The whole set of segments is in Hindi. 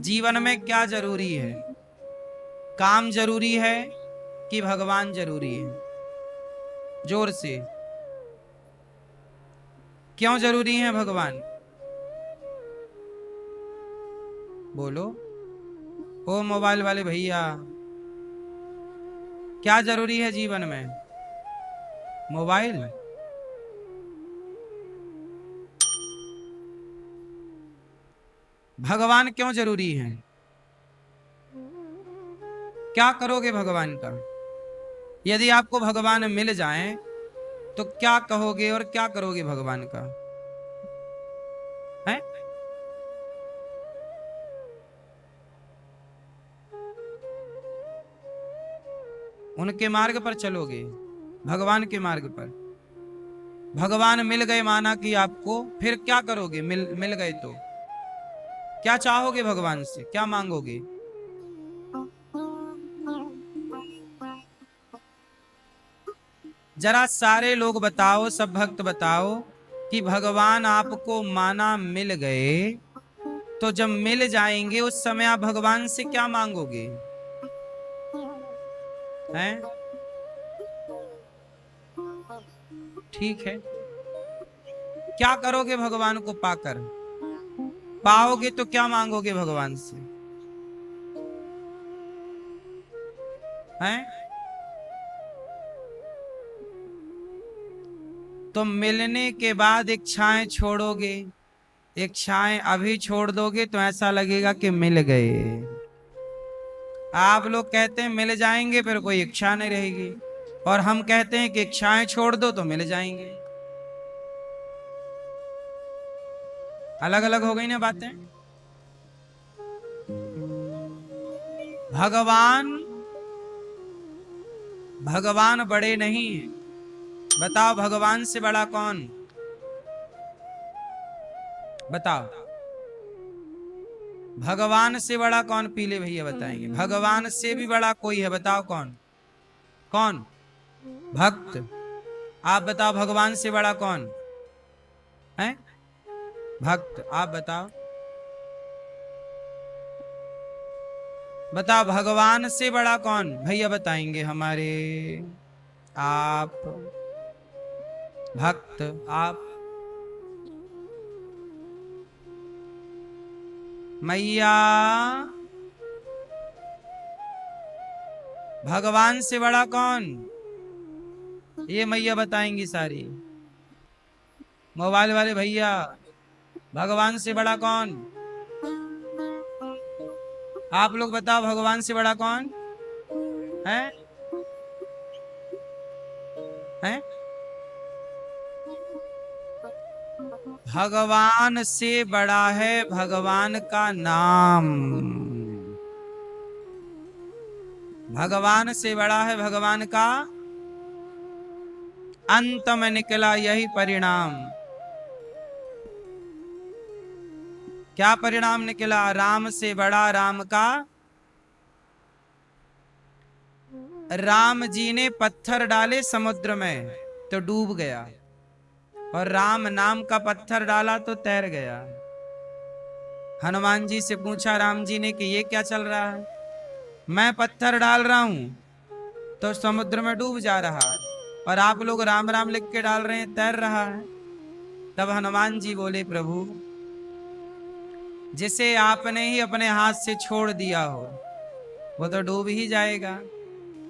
जीवन में क्या जरूरी है? काम जरूरी है कि भगवान जरूरी है? जोर से, क्यों जरूरी है भगवान? बोलो। ओ मोबाइल वाले भैया, क्या जरूरी है जीवन में? मोबाइल? भगवान क्यों जरूरी है? क्या करोगे भगवान का? यदि आपको भगवान मिल जाएं तो क्या कहोगे और क्या करोगे भगवान का? है? उनके मार्ग पर चलोगे, भगवान के मार्ग पर। भगवान मिल गए माना कि आपको, फिर क्या करोगे? मिल गए तो क्या चाहोगे भगवान से, क्या मांगोगे? जरा सारे लोग बताओ, सब भक्त बताओ कि भगवान आपको माना मिल गए तो जब मिल जाएंगे उस समय आप भगवान से क्या मांगोगे? हैं? ठीक है, क्या करोगे भगवान को पाकर? पाओगे तो क्या मांगोगे भगवान से? हैं? तो मिलने के बाद इच्छाएं छोड़ोगे, इच्छाएं अभी छोड़ दोगे तो ऐसा लगेगा कि मिल गए। आप लोग कहते हैं मिल जाएंगे, फिर कोई इच्छा नहीं रहेगी, और हम कहते हैं कि इच्छाएं छोड़ दो तो मिल जाएंगे। अलग अलग हो गई ना बातें। भगवान, भगवान बड़े नहीं है। बताओ भगवान से बड़ा कौन? बताओ भगवान से बड़ा कौन? पीले भैया बताएंगे। भगवान से भी बड़ा कोई है? बताओ कौन? कौन? भक्त। आप बताओ भगवान से बड़ा कौन है? भक्त। आप बताओ, बताओ भगवान से बड़ा कौन? भैया बताएंगे हमारे। आप भक्त। आप मैया। भगवान से बड़ा कौन? ये मैया बताएंगी सारी। मोबाइल वाले भैया, भगवान से बड़ा कौन? आप लोग बताओ भगवान से बड़ा कौन है? हैं? भगवान से बड़ा है भगवान का नाम। भगवान से बड़ा है भगवान का। अंत में निकला यही परिणाम। क्या परिणाम निकला? राम से बड़ा राम का। राम जी ने पत्थर डाले समुद्र में तो डूब गया, और राम नाम का पत्थर डाला तो तैर गया। हनुमान जी से पूछा राम जी ने कि ये क्या चल रहा है? मैं पत्थर डाल रहा हूं तो समुद्र में डूब जा रहा है, और आप लोग राम राम लिख के डाल रहे हैं, तैर रहा है। तब हनुमान जी बोले, प्रभु जिसे आपने ही अपने हाथ से छोड़ दिया हो वो तो डूब ही जाएगा,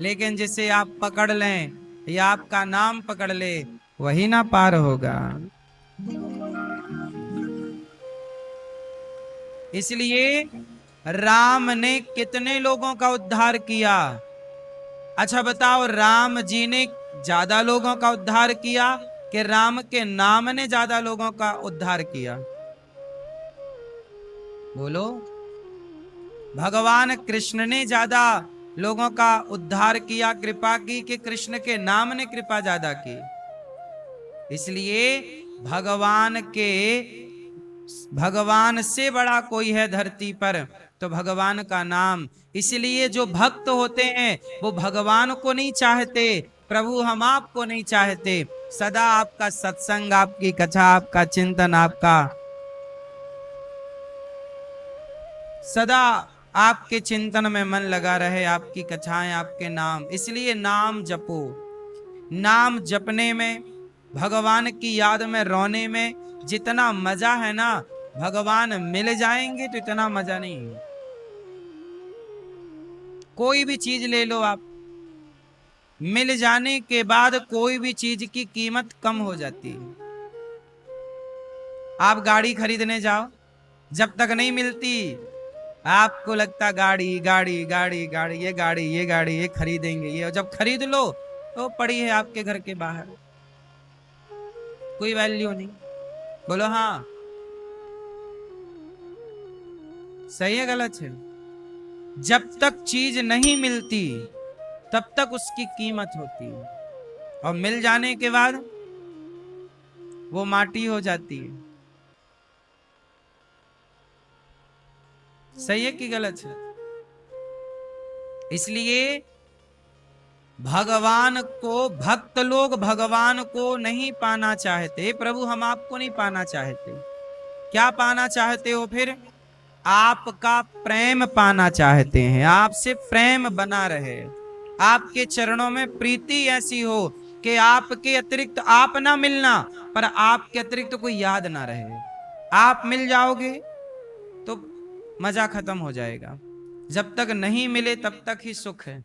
लेकिन जिसे आप पकड़ लें या आपका नाम पकड़ ले वही ना पार होगा। इसलिए राम ने कितने लोगों का उद्धार किया? अच्छा बताओ, राम जी ने ज्यादा लोगों का उद्धार किया कि राम के नाम ने ज्यादा लोगों का उद्धार किया? बोलो। भगवान कृष्ण ने ज्यादा लोगों का उद्धार किया, कृपा की, कि कृष्ण के नाम ने कृपा ज्यादा की? इसलिए भगवान से बड़ा कोई है धरती पर तो भगवान का नाम। इसलिए जो भक्त होते हैं वो भगवान को नहीं चाहते, प्रभु हम आपको नहीं चाहते, सदा आपका सत्संग, आपकी कथा, आपका चिंतन, आपका सदा आपके चिंतन में मन लगा रहे, आपकी कथाएं, आपके नाम। इसलिए नाम जपो। नाम जपने में, भगवान की याद में रोने में जितना मजा है ना, भगवान मिल जाएंगे तो इतना मजा नहीं है। कोई भी चीज ले लो आप, मिल जाने के बाद कोई भी चीज की कीमत कम हो जाती है। आप गाड़ी खरीदने जाओ, जब तक नहीं मिलती आपको लगता गाड़ी गाड़ी गाड़ी गाड़ी, ये गाड़ी ये खरीदेंगे ये, और जब खरीद लो तो पड़ी है आपके घर के बाहर, कोई वैल्यू नहीं। बोलो हाँ, सही है गलत है? जब तक चीज नहीं मिलती तब तक उसकी कीमत होती है, और मिल जाने के बाद वो माटी हो जाती है। सही है कि गलत है? इसलिए भगवान को, भक्त लोग भगवान को नहीं पाना चाहते। प्रभु हम आपको नहीं पाना चाहते। क्या पाना चाहते हो फिर? आपका प्रेम पाना चाहते हैं। आपसे प्रेम बना रहे, आपके चरणों में प्रीति ऐसी हो कि आपके अतिरिक्त आप ना मिलना, पर आपके अतिरिक्त कोई याद ना रहे। आप मिल जाओगे तो मजा खत्म हो जाएगा, जब तक नहीं मिले तब तक ही सुख है।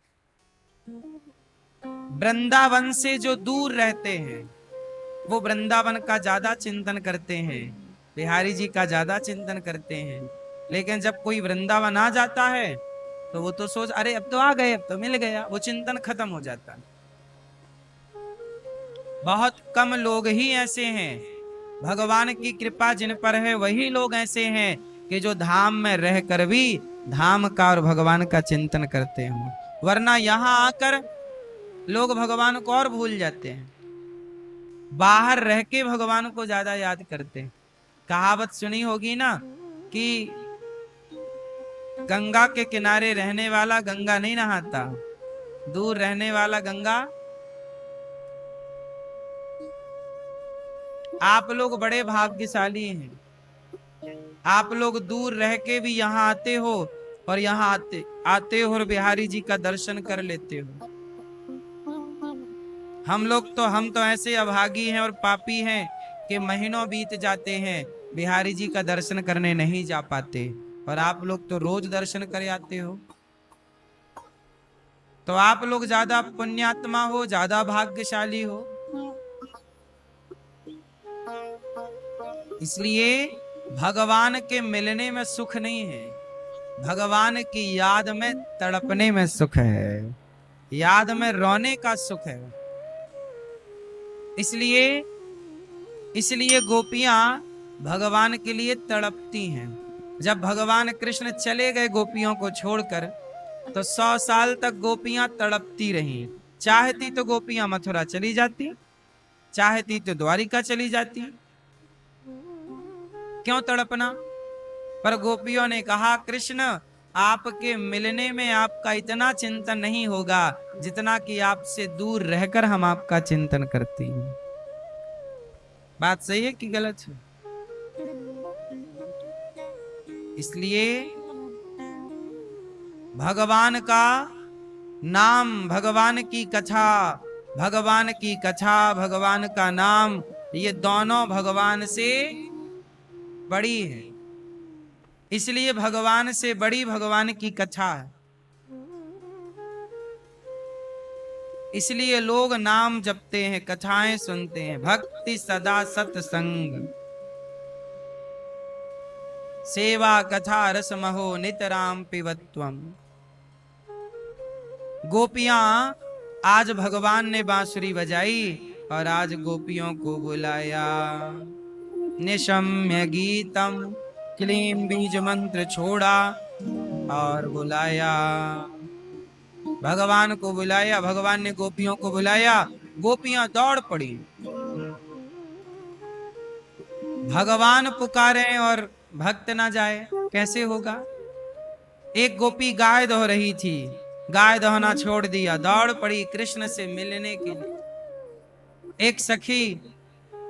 वृंदावन से जो दूर रहते हैं वो वृंदावन का ज्यादा चिंतन करते हैं, बिहारी जी का ज्यादा चिंतन करते हैं। लेकिन जब कोई वृंदावन आ जाता है तो वो तो सोच, अरे अब तो आ गए, अब तो मिल गया, वो चिंतन खत्म हो जाता है। बहुत कम लोग ही ऐसे हैं, भगवान की कृपा जिन पर है वही लोग ऐसे हैं कि जो धाम में रहकर भी धाम का और भगवान का चिंतन करते हो। वरना यहाँ आकर लोग भगवान को और भूल जाते हैं, बाहर रह के भगवान को ज्यादा याद करते हैं। कहावत सुनी होगी ना कि गंगा के किनारे रहने वाला गंगा नहीं नहाता, दूर रहने वाला गंगा। आप लोग बड़े भाग्यशाली हैं, आप लोग दूर रह के भी यहाँ आते हो, और यहाँ आते हो और बिहारी जी का दर्शन कर लेते हो। हम तो ऐसे अभागी हैं और पापी हैं कि महीनों बीत जाते हैं, बिहारी जी का दर्शन करने नहीं जा पाते, और आप लोग तो रोज दर्शन कर आते हो। तो आप लोग ज्यादा पुण्यात्मा हो, ज्यादा भाग्यशाली हो। इसलिए भगवान के मिलने में सुख नहीं है, भगवान की याद में तड़पने में सुख है, याद में रोने का सुख है। इसलिए गोपियां भगवान के लिए तड़पती हैं। जब भगवान कृष्ण चले गए गोपियों को छोड़कर, तो 100 साल तक गोपियां तड़पती रहीं। चाहती तो गोपियां मथुरा चली जाती, चाहती तो द्वारिका चली जाती। क्यों तड़पना? पर गोपियों ने कहा, कृष्ण आपके मिलने में आपका इतना चिंतन नहीं होगा जितना कि आपसे दूर रहकर हम आपका चिंतन करती हैं। बात सही है कि गलत है? इसलिए भगवान का नाम, भगवान की कथा, भगवान की कथा, भगवान का नाम, ये दोनों भगवान से बड़ी है। इसलिए भगवान से बड़ी भगवान की कथा है। इसलिए लोग नाम जपते हैं, कथाएं सुनते हैं। भक्ति सदा सत्संग, सेवा कथा रसमहो नितराम पिबत्वम। गोपियां, आज भगवान ने बांसुरी बजाई और आज गोपियों को बुलाया। निशम्य गीतम क्लीम बीज मंत्र छोड़ा और बुलाया, भगवान को बुलाया। भगवान ने गोपियों को बुलाया, गोपियां दौड़ पड़ी। भगवान पुकारे और भक्त ना जाए, कैसे होगा? एक गोपी गाय दो रही थी, गाय दोहना छोड़ दिया, दौड़ पड़ी कृष्ण से मिलने के लिए। एक सखी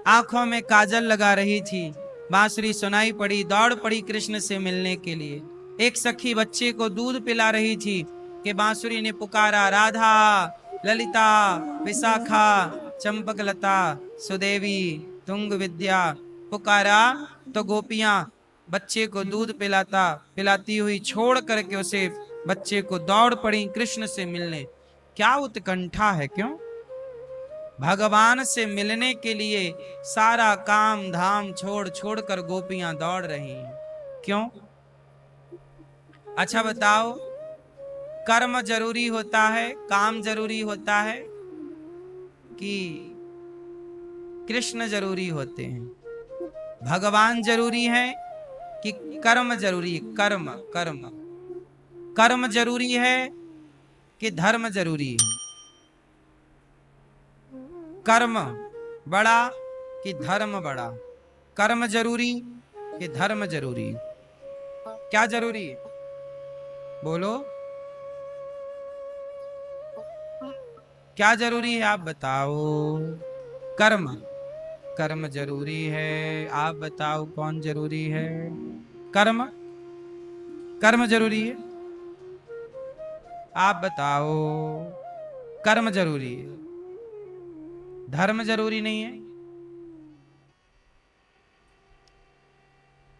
आंखों में काजल लगा रही थी, बांसुरी सुनाई पड़ी, दौड़ पड़ी कृष्ण से मिलने के लिए। एक सखी बच्चे को दूध पिला रही थी कि बांसुरी ने पुकारा, राधा, ललिता, विशाखा, चंपकलता, सुदेवी, तुंग विद्या, पुकारा तो गोपियां बच्चे को दूध पिलाती हुई छोड़ करके उसे बच्चे को दौड़ पड़ी कृष्ण से मिलने। क्या उत्कंठा है, क्यों? भगवान से मिलने के लिए सारा काम धाम छोड़ छोड़ कर गोपियां दौड़ रही हैं, क्यों? अच्छा बताओ, कर्म जरूरी होता है, काम जरूरी होता है कि कृष्ण जरूरी होते हैं? भगवान जरूरी है कि कर्म जरूरी है? कर्म कर्म कर्म जरूरी है कि धर्म जरूरी है? कर्म बड़ा कि धर्म बड़ा? कर्म जरूरी कि धर्म जरूरी? क्या जरूरी है, बोलो? क्या जरूरी है, आप बताओ। कर्म, कर्म जरूरी है। आप बताओ कौन जरूरी है? कर्म, कर्म जरूरी है। आप बताओ, कर्म जरूरी है, धर्म जरूरी नहीं है।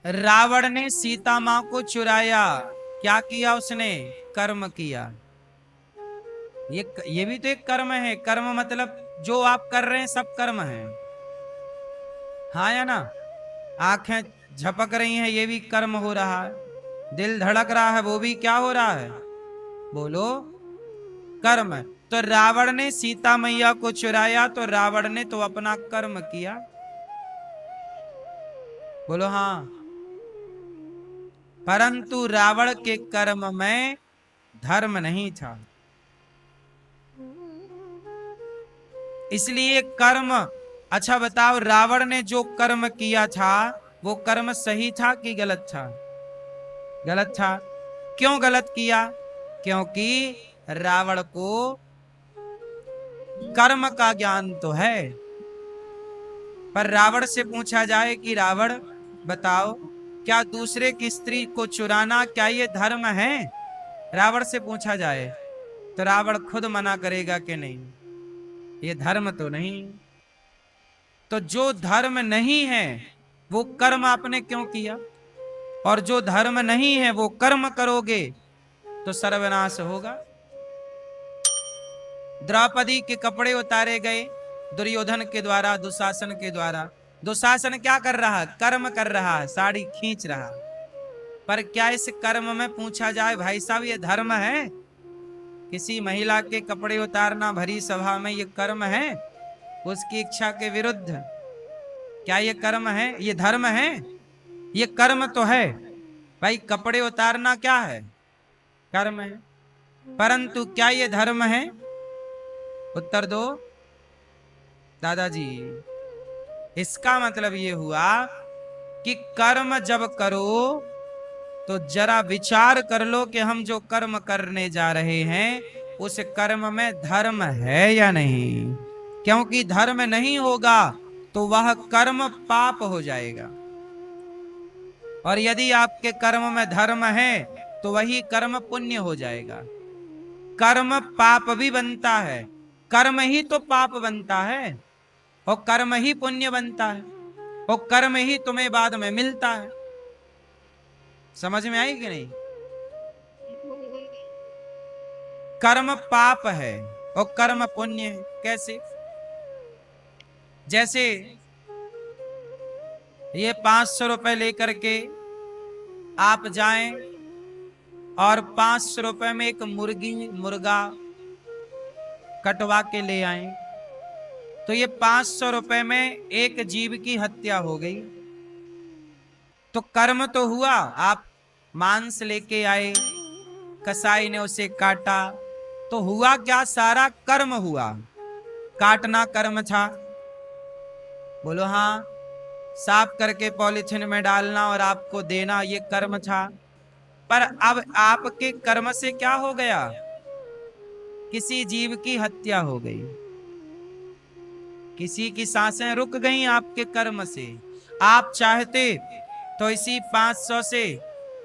रावण ने सीता मां को चुराया, क्या किया उसने? कर्म किया। ये भी तो एक कर्म है। कर्म मतलब जो आप कर रहे हैं सब कर्म है, हाँ या ना? आंखें झपक रही हैं, ये भी कर्म हो रहा है। दिल धड़क रहा है, वो भी क्या हो रहा है, बोलो? कर्म। तो रावण ने सीता मैया को चुराया तो रावण ने तो अपना कर्म किया, बोलो हाँ। परंतु रावण के कर्म में धर्म नहीं था, इसलिए कर्म। अच्छा बताओ, रावण ने जो कर्म किया था वो कर्म सही था कि गलत था? गलत था। क्यों गलत किया? क्योंकि रावण को कर्म का ज्ञान तो है। पर रावण से पूछा जाए कि रावण बताओ, क्या दूसरे की स्त्री को चुराना क्या ये धर्म है? रावण से पूछा जाए तो रावण खुद मना करेगा कि नहीं, ये धर्म तो नहीं। तो जो धर्म नहीं है वो कर्म आपने क्यों किया? और जो धर्म नहीं है वो कर्म करोगे तो सर्वनाश होगा। द्रौपदी के कपड़े उतारे गए दुर्योधन के द्वारा, दुशासन के द्वारा। दुशासन क्या कर रहा है? कर्म कर रहा है, साड़ी खींच रहा। पर क्या इस कर्म में पूछा जाए भाई साहब ये धर्म है? किसी महिला के कपड़े उतारना भरी सभा में ये कर्म है? उसकी इच्छा के विरुद्ध, क्या ये कर्म है? ये धर्म है? ये कर्म तो है भाई, कपड़े उतारना क्या है? कर्म है। परंतु क्या ये धर्म है? उत्तर दो दादाजी। इसका मतलब ये हुआ कि कर्म जब करो तो जरा विचार कर लो कि हम जो कर्म करने जा रहे हैं उस कर्म में धर्म है या नहीं। क्योंकि धर्म नहीं होगा तो वह कर्म पाप हो जाएगा, और यदि आपके कर्म में धर्म है तो वही कर्म पुण्य हो जाएगा। कर्म पाप भी बनता है, कर्म ही तो पाप बनता है, और कर्म ही पुण्य बनता है, और कर्म ही तुम्हें बाद में मिलता है। समझ में आई कि नहीं? कर्म पाप है और कर्म पुण्य है। कैसे? जैसे ये 500 रुपए लेकर के आप जाएं और 500 रुपए में एक मुर्गा कटवा के ले आए, तो ये 500 रुपए में एक जीव की हत्या हो गई। तो कर्म तो हुआ, आप मांस लेके आए, कसाई ने उसे काटा, तो हुआ क्या? सारा कर्म हुआ। काटना कर्म था, बोलो हाँ। साफ करके पॉलिथीन में डालना और आपको देना ये कर्म था। पर अब आपके कर्म से क्या हो गया? किसी जीव की हत्या हो गई, किसी की सांसें रुक गईं आपके कर्म से। आप चाहते तो इसी 500 से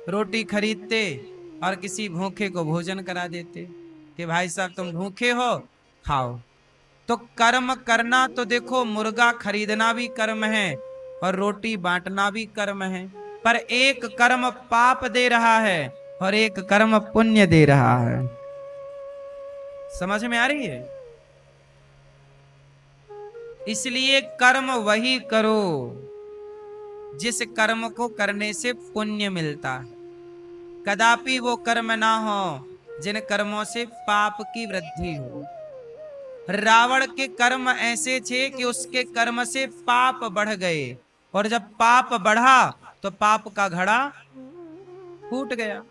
रोटी खरीदते और किसी भूखे को भोजन करा देते कि भाई साहब तुम भूखे हो, खाओ। तो कर्म करना तो देखो, मुर्गा खरीदना भी कर्म है और रोटी बांटना भी कर्म है, पर एक कर्म पाप दे रहा है और एक कर्म पुण्य दे रहा है। समझ में आ रही है? इसलिए कर्म वही करो जिस कर्म को करने से पुण्य मिलता है। कदापि वो कर्म ना हो जिन कर्मों से पाप की वृद्धि हो। रावण के कर्म ऐसे थे कि उसके कर्म से पाप बढ़ गए, और जब पाप बढ़ा तो पाप का घड़ा फूट गया।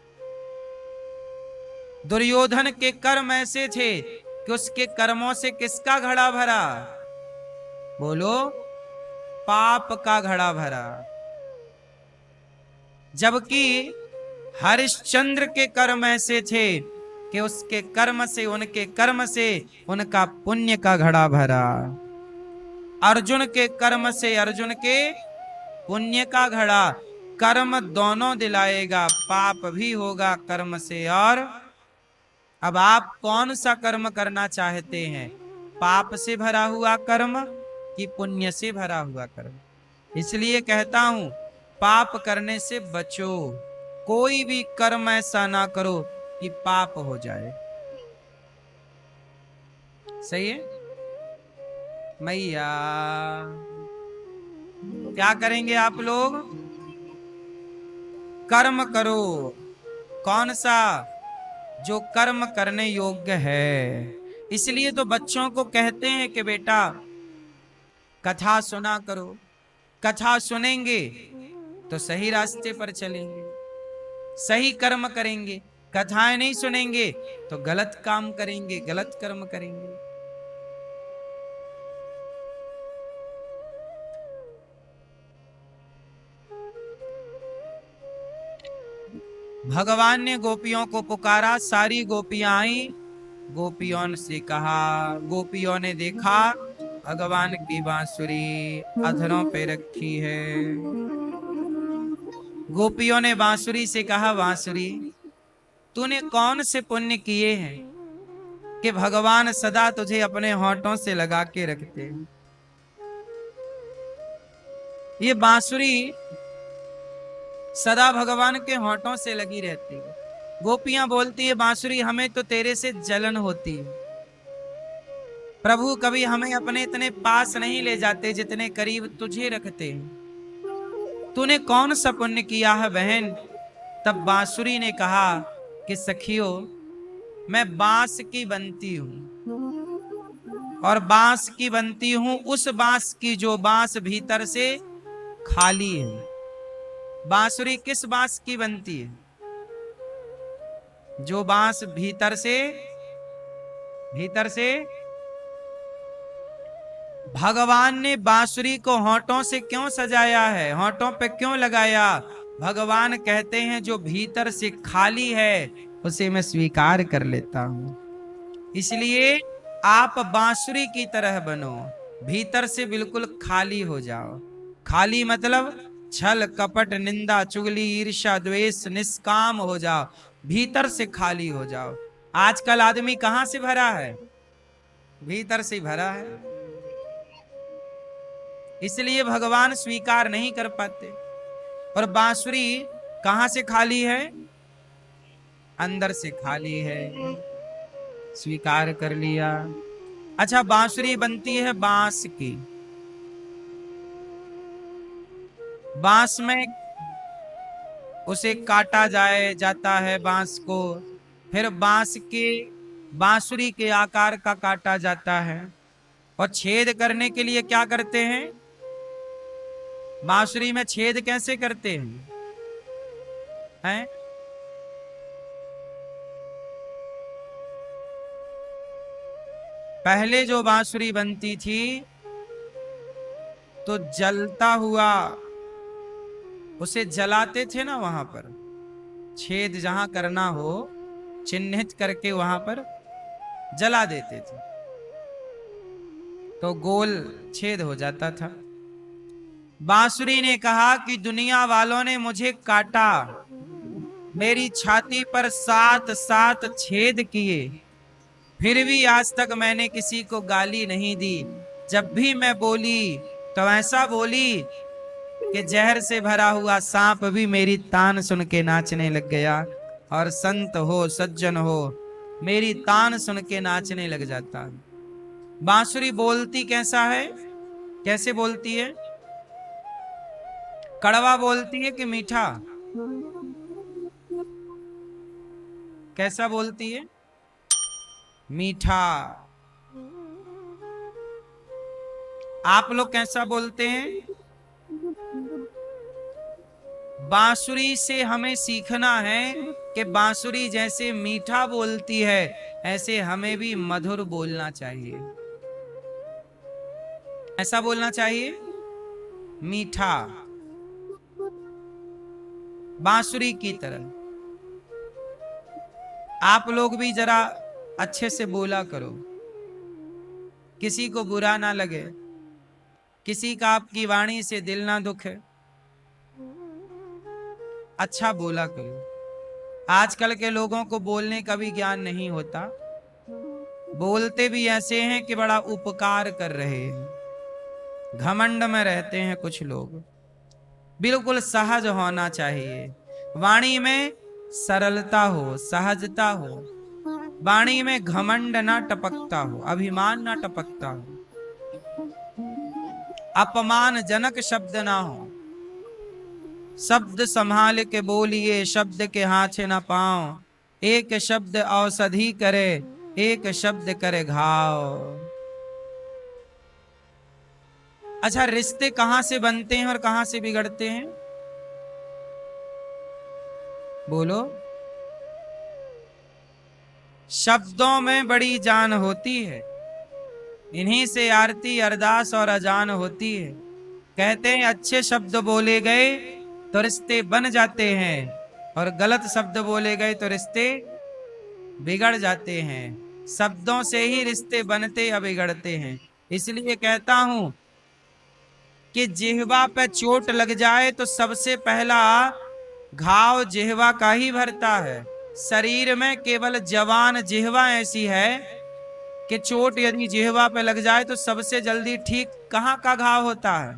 दुर्योधन के कर्म ऐसे थे कि उसके कर्मों से किसका घड़ा भरा? बोलो, पाप का घड़ा भरा। जबकि हरिश्चंद्र के कर्म ऐसे थे कि उसके कर्म से, उनके कर्म से उनका पुण्य का घड़ा भरा। अर्जुन के कर्म से अर्जुन के पुण्य का घड़ा। कर्म दोनों दिलाएगा, पाप भी होगा कर्म से। और अब आप कौन सा कर्म करना चाहते हैं? पाप से भरा हुआ कर्म कि पुण्य से भरा हुआ कर्म? इसलिए कहता हूं, पाप करने से बचो। कोई भी कर्म ऐसा ना करो कि पाप हो जाए। सही है? मैया क्या करेंगे आप लोग? कर्म करो। कौन सा? जो कर्म करने योग्य है। इसलिए तो बच्चों को कहते हैं कि बेटा कथा सुना करो। कथा सुनेंगे तो सही रास्ते पर चलेंगे, सही कर्म करेंगे। कथाएं नहीं सुनेंगे तो गलत काम करेंगे, गलत कर्म करेंगे। भगवान ने गोपियों को पुकारा, सारी गोपियां आई। गोपियों से कहा, गोपियों ने देखा भगवान की बांसुरी अधरों पे रखी है। गोपियों ने बांसुरी से कहा, बांसुरी तूने कौन से पुण्य किए हैं कि भगवान सदा तुझे अपने होठों से लगा के रखते हैं? ये बांसुरी सदा भगवान के होठों से लगी रहती है। गोपियां बोलती है, बांसुरी हमें तो तेरे से जलन होती है। प्रभु कभी हमें अपने इतने पास नहीं ले जाते जितने करीब तुझे रखते हैं। तूने कौन सा पुण्य किया है बहन? तब बांसुरी ने कहा कि सखियों, मैं बांस की बनती हूं, और बांस की बनती हूं उस बांस की जो बांस भीतर से खाली है। बांसुरी किस बांस की बनती है? जो बांस भीतर से भगवान ने बांसुरी को होठों से क्यों सजाया है, होठों पे क्यों लगाया? भगवान कहते हैं जो भीतर से खाली है उसे मैं स्वीकार कर लेता हूं। इसलिए आप बांसुरी की तरह बनो, भीतर से बिल्कुल खाली हो जाओ। खाली मतलब छल कपट निंदा चुगली ईर्ष्या द्वेष निष्काम हो जाओ, भीतर से खाली हो जाओ। आजकल आदमी कहां से भरा है? भीतर से भरा है। इसलिए भगवान स्वीकार नहीं कर पाते। और बांसुरी कहां से खाली है? अंदर से खाली है। स्वीकार कर लिया। अच्छा, बांसुरी बनती है बांस की। बांस में उसे काटा जाता है बांस को, फिर बांस के बांसुरी के आकार का काटा जाता है। और छेद करने के लिए क्या करते हैं? बांसुरी में छेद कैसे करते हैं? पहले जो बांसुरी बनती थी तो जलता हुआ उसे जलाते थे ना, वहां पर छेद जहां करना हो चिन्हित करके वहां पर जला देते थे तो गोल छेद हो जाता था। बांसुरी ने कहा कि दुनिया वालों ने मुझे काटा, मेरी छाती पर 7-7 छेद किए, फिर भी आज तक मैंने किसी को गाली नहीं दी। जब भी मैं बोली तो ऐसा बोली कि जहर से भरा हुआ सांप भी मेरी तान सुन के नाचने लग गया। और संत हो, सज्जन हो, मेरी तान सुन के नाचने लग जाता। बांसुरी बोलती कैसा है, कैसे बोलती है? कड़वा बोलती है कि मीठा? कैसा बोलती है? मीठा। आप लोग कैसा बोलते हैं? बांसुरी से हमें सीखना है कि बांसुरी जैसे मीठा बोलती है, ऐसे हमें भी मधुर बोलना चाहिए। ऐसा बोलना चाहिए, मीठा, बांसुरी की तरह। आप लोग भी जरा अच्छे से बोला करो, किसी को बुरा ना लगे, किसी का आपकी वाणी से दिल ना दुखे, अच्छा बोला करो। आजकल के लोगों को बोलने का भी ज्ञान नहीं होता, बोलते भी ऐसे हैं कि बड़ा उपकार कर रहे हैं, घमंड में रहते हैं कुछ लोग। बिल्कुल सहज होना चाहिए, वाणी में सरलता हो, सहजता हो, वाणी में घमंड ना टपकता हो, अभिमान ना टपकता हो, अपमानजनक शब्द ना हो। शब्द संभाल के बोलिए, शब्द के हाथ न पाओ। एक शब्द औषधि करे, एक शब्द करे घाव। अच्छा, रिश्ते कहां से बनते हैं और कहां से बिगड़ते हैं? बोलो। शब्दों में बड़ी जान होती है, इन्हीं से आरती अरदास और अजान होती है। कहते हैं अच्छे शब्द बोले गए तो रिश्ते बन जाते हैं, और गलत शब्द बोले गए तो रिश्ते बिगड़ जाते हैं। शब्दों से ही रिश्ते बनते या बिगड़ते हैं। इसलिए कहता हूं कि जिह्वा पे चोट लग जाए तो सबसे पहला घाव जिह्वा का ही भरता है। शरीर में केवल जवान जिह्वा ऐसी है कि चोट यदि जिह्वा पे लग जाए तो सबसे जल्दी ठीक कहां का घाव होता है?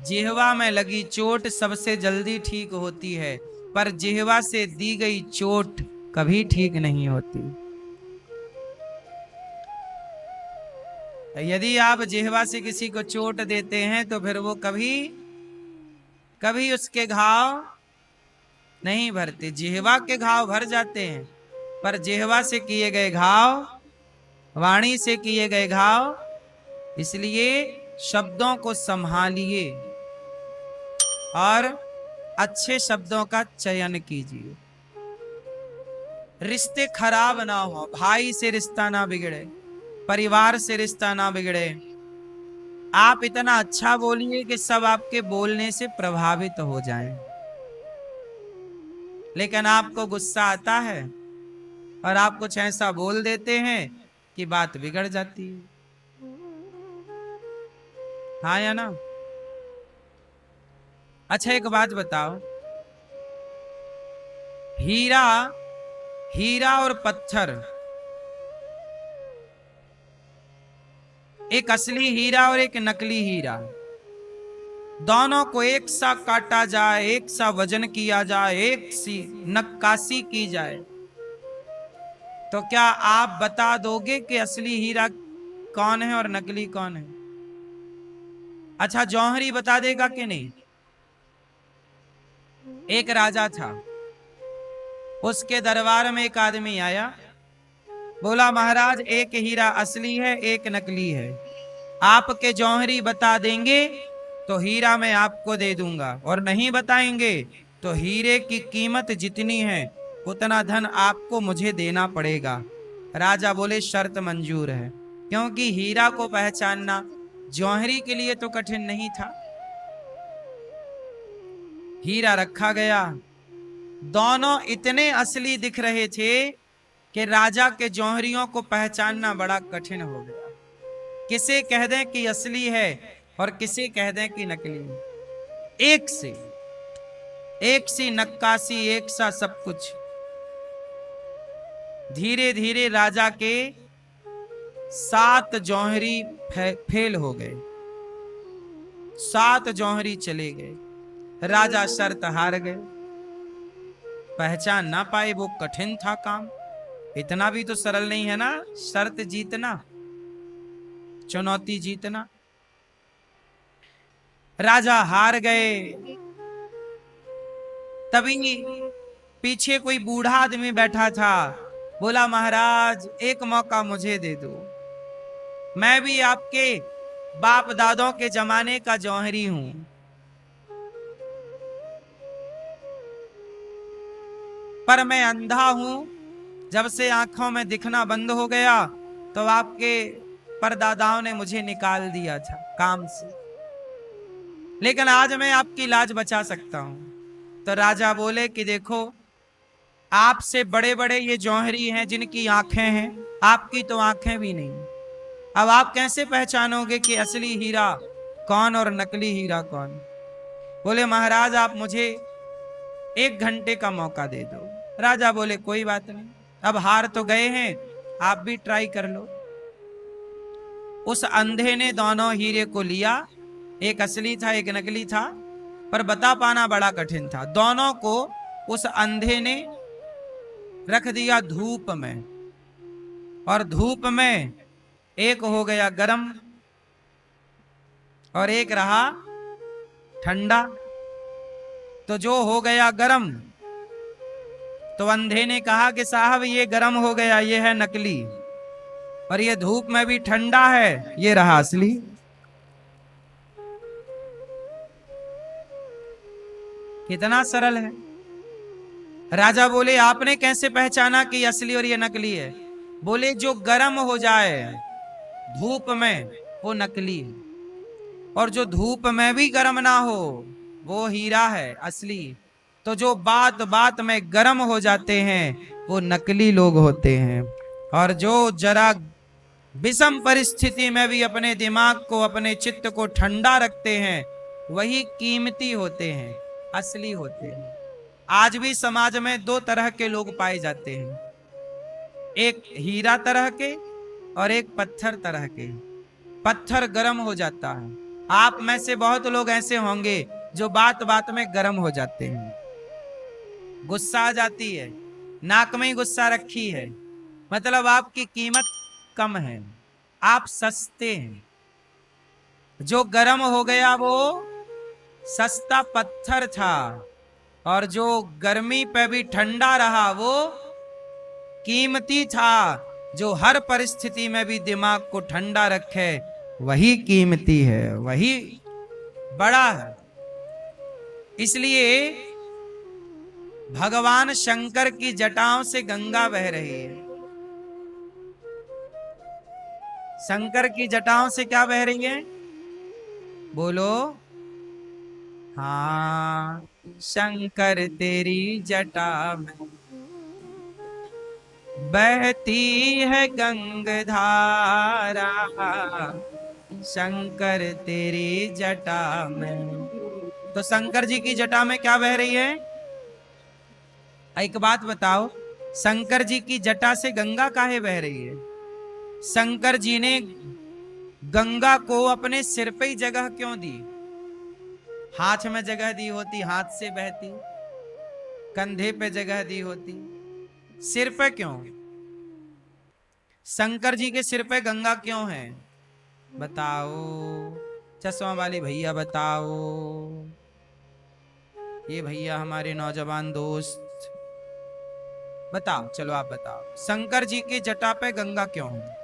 जिह्वा में लगी चोट सबसे जल्दी ठीक होती है, पर जिह्वा से दी गई चोट कभी ठीक नहीं होती। यदि आप जिह्वा से किसी को चोट देते हैं तो फिर वो कभी कभी उसके घाव नहीं भरते। जिह्वा के घाव भर जाते हैं, पर जिह्वा से किए गए घाव, वाणी से किए गए घाव, इसलिए शब्दों को संभालिए और अच्छे शब्दों का चयन कीजिए। रिश्ते खराब ना हो, भाई से रिश्ता ना बिगड़े, परिवार से रिश्ता ना बिगड़े। आप इतना अच्छा बोलिए कि सब आपके बोलने से प्रभावित हो जाएं। लेकिन आपको गुस्सा आता है और आप कुछ ऐसा बोल देते हैं कि बात बिगड़ जाती है। हाँ या ना? अच्छा, एक बात बताओ, हीरा हीरा और पत्थर, एक असली हीरा और एक नकली हीरा, दोनों को एक सा काटा जाए, एक सा वजन किया जाए, एक सी नक्काशी की जाए, तो क्या आप बता दोगे कि असली हीरा कौन है और नकली कौन है? अच्छा, जौहरी बता देगा कि नहीं? एक राजा था, उसके दरबार में एक आदमी आया, बोला महाराज एक हीरा असली है, एक नकली है, आपके जौहरी बता देंगे तो हीरा मैं आपको दे दूंगा, और नहीं बताएंगे तो हीरे की कीमत जितनी है उतना धन आपको मुझे देना पड़ेगा। राजा बोले शर्त मंजूर है, क्योंकि हीरा को पहचानना जौहरी के लिए तो कठिन नहीं था। हीरा रखा गया, दोनों इतने असली दिख रहे थे कि राजा के जौहरियों को पहचानना बड़ा कठिन हो गया। किसे कह दें कि असली है और किसे कह दें कि नकली है। एक से एक सी नक्काशी, एक सा सब कुछ। धीरे धीरे राजा के 7 जौहरी फेल हो गए, 7 जौहरी चले गए। राजा शर्त हार गए, पहचान ना पाए। वो कठिन था काम, इतना भी तो सरल नहीं है ना शर्त जीतना, चुनौती जीतना। राजा हार गए। तभी पीछे कोई बूढ़ा आदमी बैठा था, बोला महाराज एक मौका मुझे दे दो, मैं भी आपके बाप दादों के जमाने का जौहरी हूं। पर मैं अंधा हूं, जब से आंखों में दिखना बंद हो गया तो आपके परदादाओं ने मुझे निकाल दिया था काम से, लेकिन आज मैं आपकी लाज बचा सकता हूं। तो राजा बोले कि देखो, आपसे बड़े बड़े ये जौहरी हैं जिनकी आंखें हैं, आपकी तो आंखें भी नहीं। अब आप कैसे पहचानोगे कि असली हीरा कौन और नकली हीरा कौन? बोले महाराज आप मुझे 1 घंटे का मौका दे दो। राजा बोले कोई बात नहीं, अब हार तो गए हैं, आप भी ट्राई कर लो। उस अंधे ने दोनों हीरे को लिया, एक असली था एक नकली था, पर बता पाना बड़ा कठिन था। दोनों को उस अंधे ने रख दिया धूप में, और धूप में एक हो गया गरम और एक रहा ठंडा। तो जो हो गया गरम, तो अंधे ने कहा कि साहब ये गरम हो गया, ये है नकली, और ये धूप में भी ठंडा है, ये रहा असली। कितना सरल है। राजा बोले आपने कैसे पहचाना कि असली और ये नकली है? बोले जो गर्म हो जाए धूप में वो नकली है, और जो धूप में भी गर्म ना हो वो हीरा है असली। तो जो बात बात में गर्म हो जाते हैं वो नकली लोग होते हैं, और जो जरा विषम परिस्थिति में भी अपने दिमाग को अपने चित्त को ठंडा रखते हैं वही कीमती होते हैं, असली होते हैं। आज भी समाज में 2 तरह के लोग पाए जाते हैं, एक हीरा तरह के और एक पत्थर तरह के। पत्थर गर्म हो जाता है, आप में से बहुत लोग ऐसे होंगे जो बात बात में गर्म हो जाते हैं, गुस्सा आ जाती है, नाक में ही गुस्सा रखी है, मतलब आपकी कीमत कम है, आप सस्ते हैं। जो गर्म हो गया वो सस्ता पत्थर था, और जो गर्मी पे भी ठंडा रहा वो कीमती था। जो हर परिस्थिति में भी दिमाग को ठंडा रखे वही कीमती है, वही बड़ा है। इसलिए भगवान शंकर की जटाओं से गंगा बह रही है। शंकर की जटाओं से क्या बह रही है? बोलो। हाँ, शंकर तेरी जटा में बहती है गंगधारा, शंकर तेरी जटा में। तो शंकर जी की जटा में क्या बह रही है? एक बात बताओ, शंकर जी की जटा से गंगा काहे बह रही है? शंकर जी ने गंगा को अपने सिर पे ही जगह क्यों दी? हाथ में जगह दी होती हाथ से बहती, कंधे पे जगह दी होती, सिर पे क्यों? शंकर जी के सिर पे गंगा क्यों है? बताओ, चश्मा वाली भैया बताओ, ये भैया हमारे नौजवान दोस्त बताओ, चलो आप बताओ, शंकर जी की जटा पे गंगा क्यों है?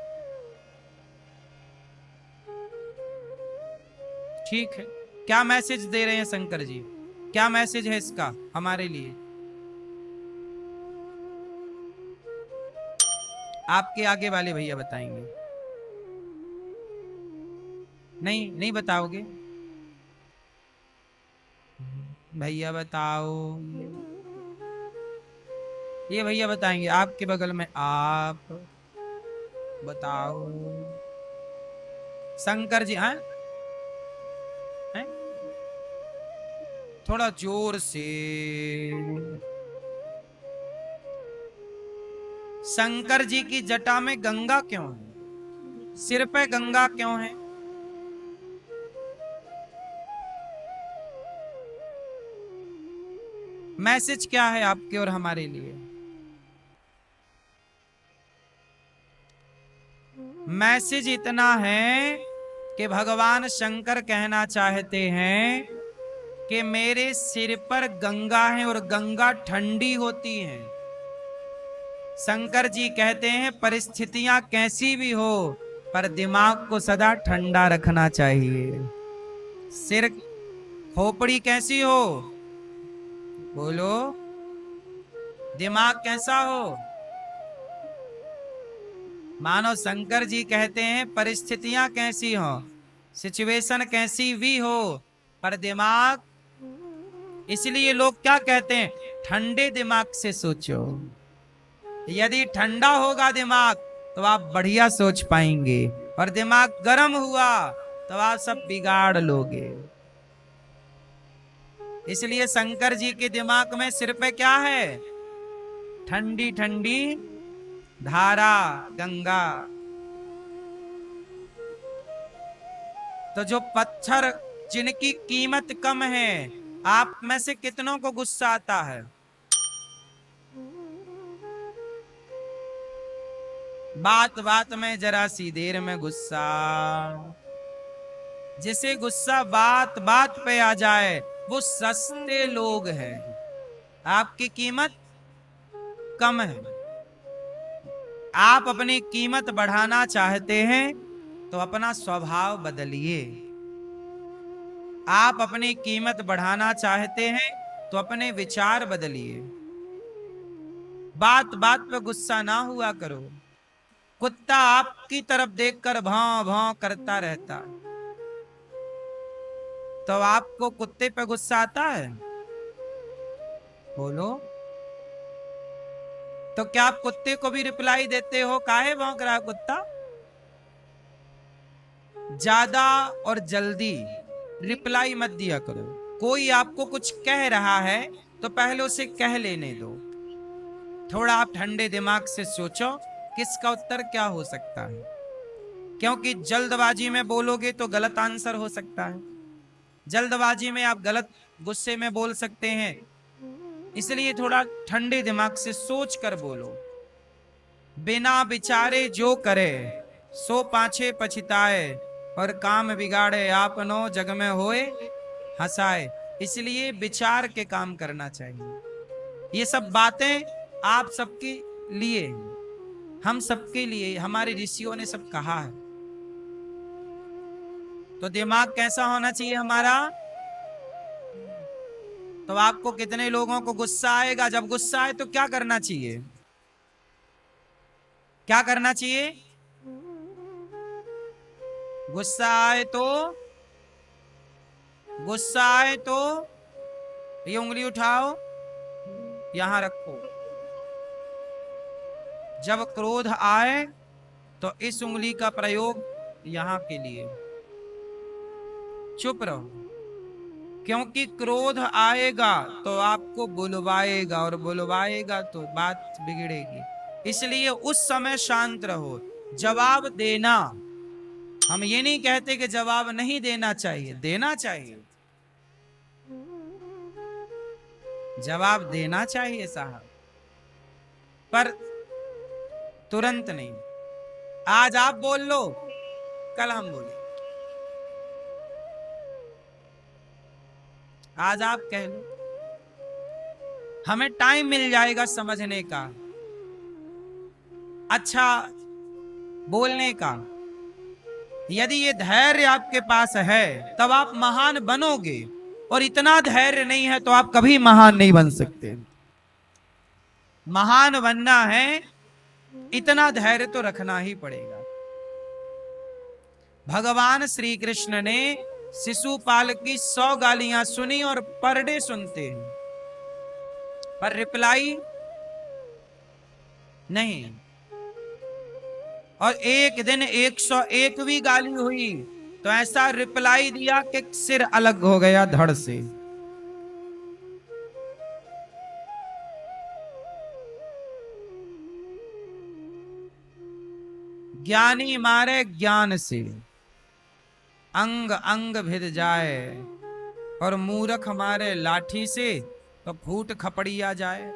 ठीक है, क्या मैसेज दे रहे हैं शंकर जी? क्या मैसेज है इसका हमारे लिए? आपके आगे वाले भैया बताएंगे। नहीं, नहीं बताओगे? भैया बताओ, ये भैया बताएंगे। आपके बगल में आप बताओ। शंकर जी हैं? थोड़ा जोर से। शंकर जी की जटा में गंगा क्यों है? सिर पे गंगा क्यों है? मैसेज क्या है आपके और हमारे लिए? मैसेज इतना है कि भगवान शंकर कहना चाहते हैं कि मेरे सिर पर गंगा है और गंगा ठंडी होती है। शंकर जी कहते हैं परिस्थितियां कैसी भी हो पर दिमाग को सदा ठंडा रखना चाहिए। सिर खोपड़ी कैसी हो, बोलो, दिमाग कैसा हो? मानो शंकर जी कहते हैं परिस्थितियां कैसी हो, सिचुएशन कैसी भी हो, पर दिमाग, इसलिए लोग क्या कहते हैं, ठंडे दिमाग से सोचो। यदि ठंडा होगा दिमाग तो आप बढ़िया सोच पाएंगे, और दिमाग गर्म हुआ तो आप सब बिगाड़ लोगे। इसलिए शंकर जी के दिमाग में सिर पे क्या है? ठंडी ठंडी धारा गंगा। तो जो पत्थर जिनकी कीमत कम है, आप में से कितनों को गुस्सा आता है? बात बात में जरा सी देर में गुस्सा। जिसे गुस्सा बात बात पे आ जाए वो सस्ते लोग हैं, आपकी कीमत कम है। आप अपनी कीमत बढ़ाना चाहते हैं तो अपना स्वभाव बदलिए। आप अपनी कीमत बढ़ाना चाहते हैं तो अपने विचार बदलिए। बात बात पे गुस्सा ना हुआ करो। कुत्ता आपकी तरफ देखकर भौं भौं करता रहता, तो आपको कुत्ते पे गुस्सा आता है? बोलो। तो क्या आप कुत्ते को भी रिप्लाई देते हो, काहे भौंक रहा कुत्ता? ज्यादा और जल्दी रिप्लाई मत दिया करो। कोई आपको कुछ कह रहा है तो पहले उसे कह लेने दो। थोड़ा आप ठंडे दिमाग से सोचो किसका उत्तर क्या हो सकता है, क्योंकि जल्दबाजी में बोलोगे तो गलत आंसर हो सकता है। जल्दबाजी में आप गलत गुस्से में बोल सकते हैं, इसलिए थोड़ा ठंडे दिमाग से सोच कर बोलो। बिना विचारे जो करे सो पाछे पछताए, और काम बिगाड़े आपनो जग में होए हंसाए। इसलिए विचार के काम करना चाहिए। ये सब बातें आप सबके लिए, हम सबके लिए, हमारे ऋषियों ने सब कहा है। तो दिमाग कैसा होना चाहिए हमारा? तो आपको कितने लोगों को गुस्सा आएगा? जब गुस्सा आए तो क्या करना चाहिए? क्या करना चाहिए? गुस्सा आए तो, गुस्सा आए तो ये उंगली उठाओ, यहां रखो। जब क्रोध आए तो इस उंगली का प्रयोग यहां के लिए। चुप रहो, क्योंकि क्रोध आएगा तो आपको बुलवाएगा, और बुलवाएगा तो बात बिगड़ेगी। इसलिए उस समय शांत रहो। जवाब देना, हम ये नहीं कहते कि जवाब नहीं देना चाहिए, देना चाहिए, जवाब देना चाहिए साहब, पर तुरंत नहीं। आज आप बोल लो, कल हम बोले। आज आप कह लो, हमें टाइम मिल जाएगा समझने का, अच्छा बोलने का। यदि ये धैर्य आपके पास है तब आप महान बनोगे, और इतना धैर्य नहीं है तो आप कभी महान नहीं बन सकते। महान बनना है, इतना धैर्य तो रखना ही पड़ेगा। भगवान श्री कृष्ण ने शिशुपाल की 100 गालियां सुनी, और पर डे सुनते हैं, पर रिप्लाई नहीं। और एक दिन 101वीं गाली हुई तो ऐसा रिप्लाई दिया कि सिर अलग हो गया धड़ से। ज्ञानी मारे ज्ञान से, अंग अंग भिद जाए, और मूर्ख मारे लाठी से तो फूट खपड़िया जाए।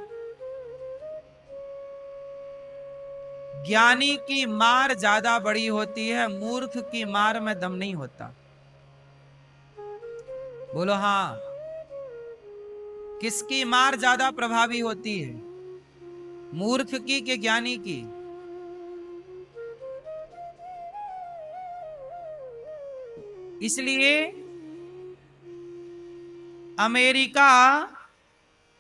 ज्ञानी की मार ज्यादा बड़ी होती है, मूर्ख की मार में दम नहीं होता। बोलो हाँ। किसकी मार ज्यादा प्रभावी होती है, मूर्ख की कि ज्ञानी की? इसलिए अमेरिका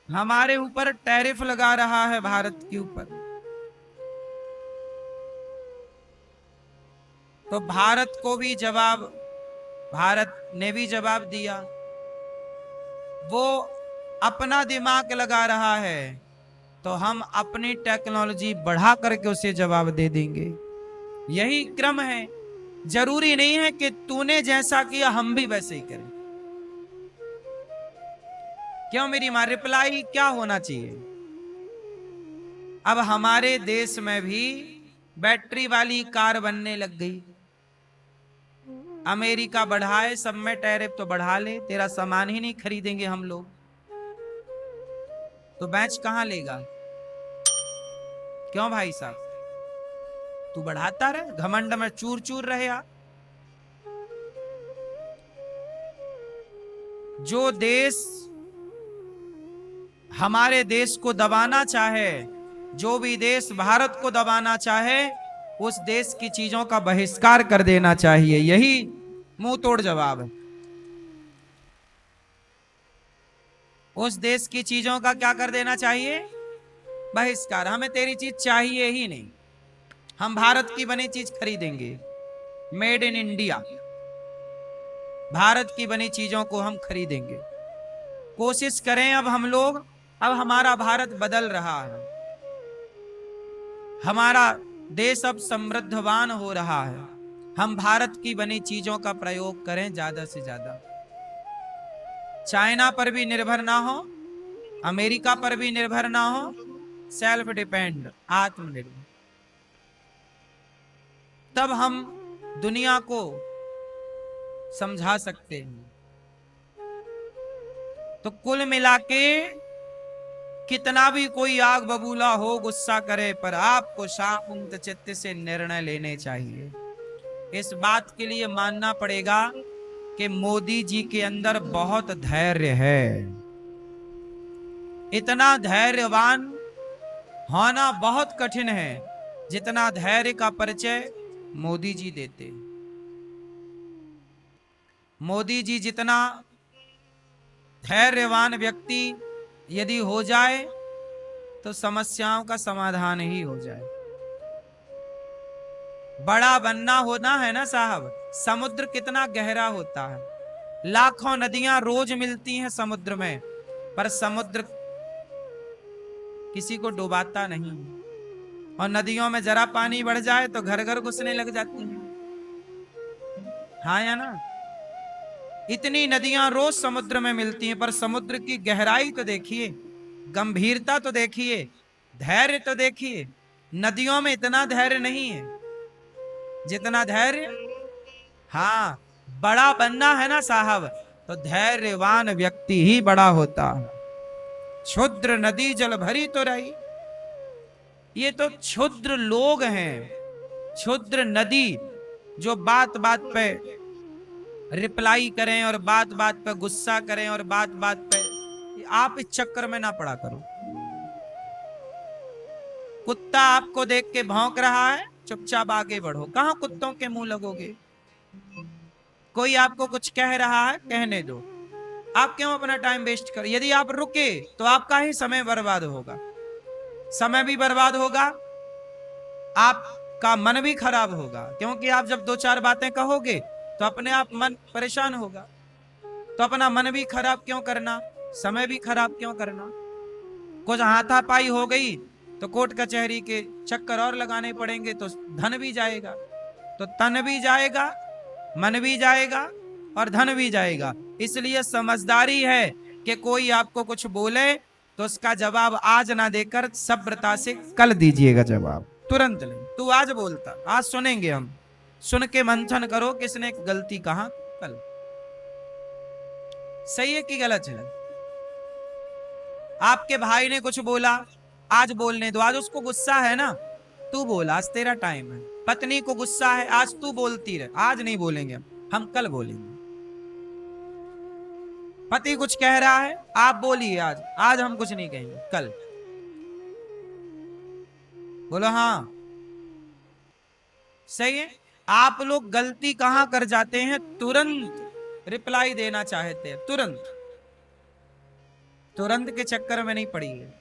हमारे ऊपर टैरिफ लगा रहा है, भारत के ऊपर। तो भारत को भी जवाब, भारत ने भी जवाब दिया। वो अपना दिमाग लगा रहा है, तो हम अपनी टेक्नोलॉजी बढ़ा करके उसे जवाब दे देंगे। यही क्रम है। जरूरी नहीं है कि तूने जैसा किया हम भी वैसे ही करें। क्यों मेरी मां? रिप्लाई क्या होना चाहिए? अब हमारे देश में भी बैटरी वाली कार बनने लग गई। अमेरिका बढ़ाए, सब में टैरिफ तो बढ़ा ले, तेरा सामान ही नहीं खरीदेंगे हम लोग, तो बेच कहां लेगा? क्यों भाई साहब? तू बढ़ाता रहे, घमंड में चूर चूर रहे। आप जो देश हमारे देश को दबाना चाहे, जो भी देश भारत को दबाना चाहे, उस देश की चीजों का बहिष्कार कर देना चाहिए। यही मुंह तोड़ जवाब है। उस देश की चीजों का क्या कर देना चाहिए? बहिष्कार। हमें तेरी चीज चाहिए ही नहीं, हम भारत की बनी चीज खरीदेंगे। मेड इन इंडिया, भारत की बनी चीजों को हम खरीदेंगे। कोशिश करें अब हम लोग, अब हमारा भारत बदल रहा है, हमारा देश अब समृद्धवान हो रहा है। हम भारत की बनी चीजों का प्रयोग करें ज्यादा से ज्यादा। चाइना पर भी निर्भर ना हो, अमेरिका पर भी निर्भर ना हो, सेल्फ डिपेंड, आत्मनिर्भर। तब हम दुनिया को समझा सकते हैं। तो कुल मिलाके कितना भी कोई आग बबूला हो, गुस्सा करे, पर आपको शांत चित्त से निर्णय लेने चाहिए। इस बात के लिए मानना पड़ेगा कि मोदी जी के अंदर बहुत धैर्य है। इतना धैर्यवान होना बहुत कठिन है जितना धैर्य का परिचय मोदी जी देते। मोदी जी जितना धैर्यवान व्यक्ति यदि हो जाए तो समस्याओं का समाधान ही हो जाए। बड़ा बनना होना है ना साहब। समुद्र कितना गहरा होता है, लाखों नदियां रोज मिलती हैं समुद्र में, पर समुद्र किसी को डुबाता नहीं। और नदियों में जरा पानी बढ़ जाए तो घर घर घुसने लग जाती हैं। हाँ या ना? इतनी नदियां रोज समुद्र में मिलती हैं, पर समुद्र की गहराई तो देखिए, गंभीरता तो देखिए, धैर्य तो देखिए। नदियों में इतना धैर्य नहीं है जितना धैर्य, हाँ, बड़ा बनना है ना साहब, तो धैर्यवान व्यक्ति ही बड़ा होता है। क्षुद्र नदी जल भरी तो रही। ये तो क्षुद्र लोग हैं, क्षुद्र नदी, जो बात बात पे रिप्लाई करें और बात बात पे गुस्सा करें और बात बात पे। आप इस चक्कर में ना पड़ा करो। कुत्ता आपको देख के भौंक रहा है, चुपचाप आगे बढ़ो। कहां कुत्तों के मुंह लगोगे? कोई आपको कुछ कह रहा है, कहने दो। आप क्यों अपना टाइम वेस्ट कर? यदि आप रुके तो आपका ही समय बर्बाद होगा, समय भी बर्बाद होगा, आपका मन भी खराब होगा। क्योंकि आप जब दो चार बातें कहोगे तो अपने आप मन परेशान होगा। तो अपना मन भी खराब क्यों करना, समय भी खराब क्यों करना? कुछ हाथापाई हो गई तो कोर्ट कचहरी के चक्कर और लगाने पड़ेंगे, तो धन भी जाएगा, तो तन भी जाएगा, मन भी जाएगा और धन भी जाएगा। इसलिए समझदारी है कि कोई आपको कुछ बोले तो उसका जवाब आज ना देकर सभ्यता से कल दीजिएगा जवाब। तुरंत नहीं, तू आज बोलता, आज सुनेंगे हम, सुन के मंथन करो किसने गलती कहा कल, सही है कि गलत है। आपके भाई ने कुछ बोला, आज बोलने दो, आज उसको गुस्सा है ना, तू बोल, आज तेरा टाइम है। पत्नी को गुस्सा है, आज तू बोलती रहे, आज नहीं बोलेंगे हम कल बोलेंगे। पति कुछ कह रहा है, आप बोलिए, आज आज हम कुछ नहीं कहेंगे, कल बोलो। हाँ सही है। आप लोग गलती कहां कर जाते हैं, तुरंत रिप्लाई देना चाहते हैं, तुरंत, तुरंत के चक्कर में नहीं पड़िए।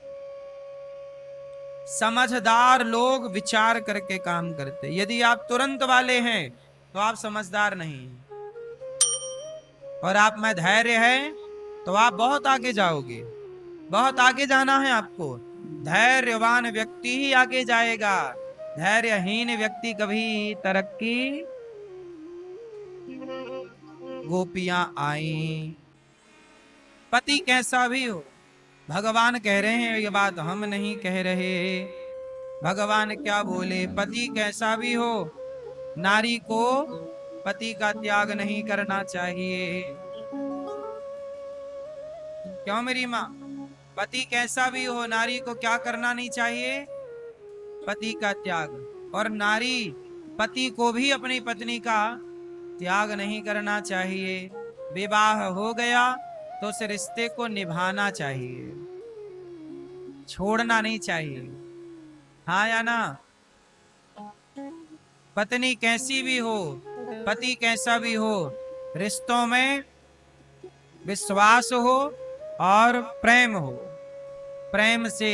समझदार लोग विचार करके काम करते। यदि आप तुरंत वाले हैं तो आप समझदार नहीं हैं, और आप में धैर्य है तो आप बहुत आगे जाओगे, बहुत आगे जाना है आपको। धैर्यवान व्यक्ति ही आगे जाएगा, धैर्यहीन व्यक्ति कभी तरक्की। गोपियां आई, पति कैसा भी हो, भगवान कह रहे हैं, ये बात हम नहीं कह रहे। भगवान क्या बोले, पति कैसा भी हो, नारी को पति का त्याग नहीं करना चाहिए। क्यों मेरी माँ, पति कैसा भी हो, नारी को क्या करना नहीं चाहिए, पति का त्याग। और नारी पति को भी अपनी पत्नी का त्याग नहीं करना चाहिए। विवाह हो गया तो उस रिश्ते को निभाना चाहिए, छोड़ना नहीं चाहिए। हाँ या ना। पत्नी कैसी भी हो, पति कैसा भी हो, रिश्तों में विश्वास हो और प्रेम हो, प्रेम से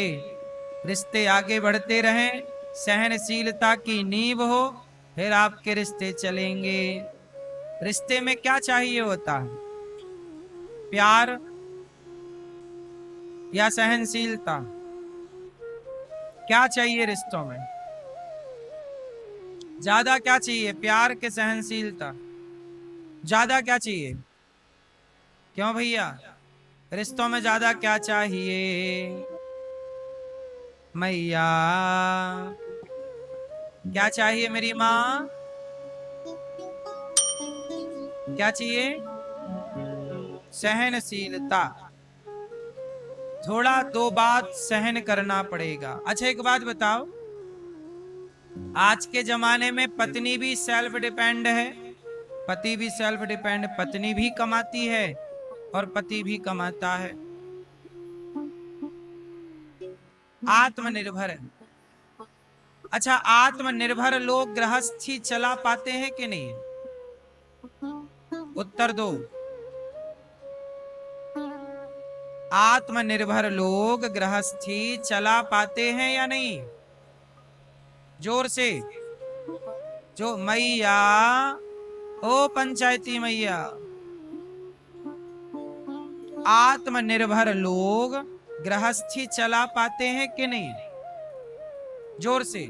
रिश्ते आगे बढ़ते रहें, सहनशीलता की नींव हो, फिर आपके रिश्ते चलेंगे। रिश्ते में क्या चाहिए होता है, प्यार या सहनशीलता, क्या चाहिए रिश्तों में, ज्यादा क्या चाहिए, प्यार के सहनशीलता, ज्यादा क्या चाहिए। क्यों भैया, रिश्तों में ज्यादा क्या चाहिए मैया, क्या चाहिए मेरी माँ, क्या चाहिए, सहनशीलता। थोड़ा दो बात सहन करना पड़ेगा। अच्छा एक बात बताओ, आज के जमाने में पत्नी भी सेल्फ डिपेंड है, पति भी सेल्फ डिपेंड, पत्नी भी कमाती है और पति भी कमाता है, आत्मनिर्भर है। अच्छा आत्मनिर्भर लोग गृहस्थी चला पाते हैं कि नहीं, उत्तर दो। आत्मनिर्भर लोग गृहस्थी चला पाते हैं या नहीं, जोर से जो मैया, ओ पंचायती मैया, आत्मनिर्भर लोग गृहस्थी चला पाते हैं कि नहीं, जोर से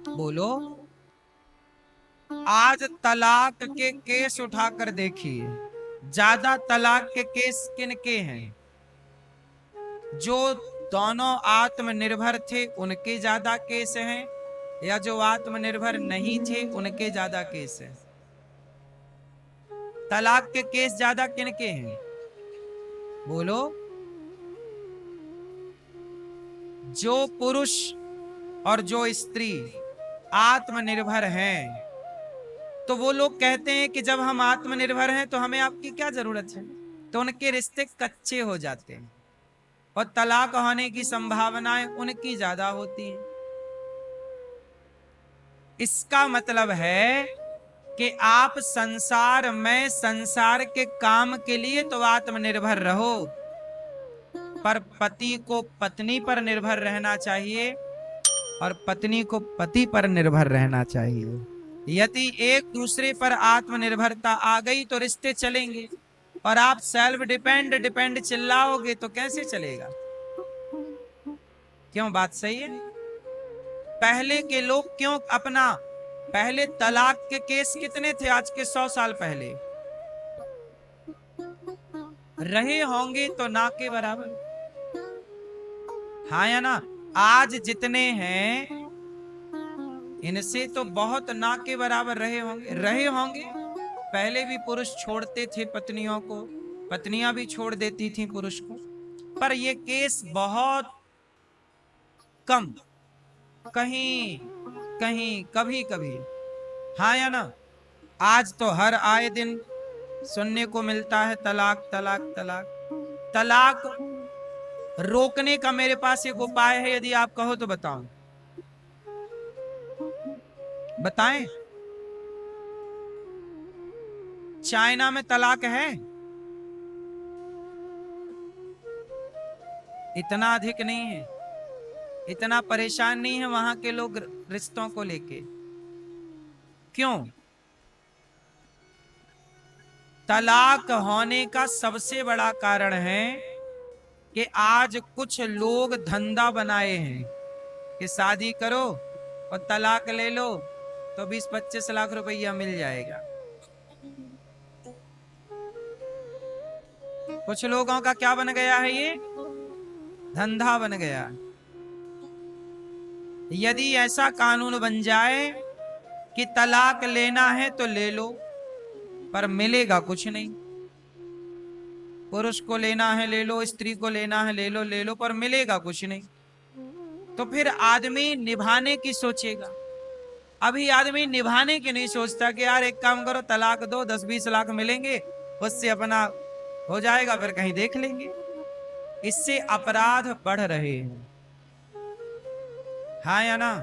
बोलो। आज तलाक के केस उठाकर देखिए, ज्यादा तलाक के केस किनके हैं, जो दोनों आत्मनिर्भर थे उनके ज्यादा केस हैं, या जो आत्मनिर्भर नहीं थे उनके ज्यादा केस हैं। तलाक के केस ज्यादा किनके हैं, बोलो। जो पुरुष और जो स्त्री आत्मनिर्भर हैं, तो वो लोग कहते हैं कि जब हम आत्मनिर्भर हैं तो हमें आपकी क्या जरूरत है, तो उनके रिश्ते कच्चे हो जाते हैं और तलाक होने की संभावनाएं उनकी ज्यादा होती हैं। इसका मतलब है कि आप संसार में संसार के काम के लिए तो आत्मनिर्भर रहो, पर पति को पत्नी पर निर्भर रहना चाहिए और पत्नी को पति पर निर्भर रहना चाहिए। यदि एक दूसरे पर आत्मनिर्भरता आ गई तो रिश्ते चलेंगे, और आप सेल्फ डिपेंड चिल्लाओगे तो कैसे चलेगा। क्यों, बात सही है। पहले के लोग क्यों अपना, पहले तलाक के केस कितने थे आज के 100 साल पहले, रहे होंगे तो ना के बराबर, हाँ या ना। आज जितने हैं इनसे तो बहुत ना के बराबर रहे होंगे। पहले भी पुरुष छोड़ते थे पत्नियों को, पत्नियां भी छोड़ देती थी पुरुष को, पर ये केस बहुत कम, कहीं कहीं कभी कभी, हाँ या ना। आज तो हर आए दिन सुनने को मिलता है तलाक तलाक तलाक तलाक। रोकने का मेरे पास एक उपाय है, यदि आप कहो तो बताओ, बताएं। चाइना में तलाक है, इतना अधिक नहीं है, इतना परेशान नहीं है वहां के लोग रिश्तों को लेके। क्यों? तलाक होने का सबसे बड़ा कारण है कि आज कुछ लोग धंधा बनाए हैं कि शादी करो और तलाक ले लो तो 20-25 लाख रुपया मिल जाएगा। कुछ लोगों का क्या बन गया है, ये धंधा बन गया। यदि ऐसा कानून बन जाए कि तलाक लेना है तो ले लो, पर मिलेगा कुछ नहीं। पुरुष को लेना है ले लो, स्त्री को लेना है ले लो, पर मिलेगा कुछ नहीं। तो फिर आदमी निभाने की सोचेगा। अभी आदमी निभाने की नहीं सोचता कि यार एक काम करो तलाक दो, 10-20 लाख मिलेंगे, उससे अपना हो जाएगा, फिर कहीं देख लेंगे। इससे अपराध बढ़ रहे हैं, हाँ या ना।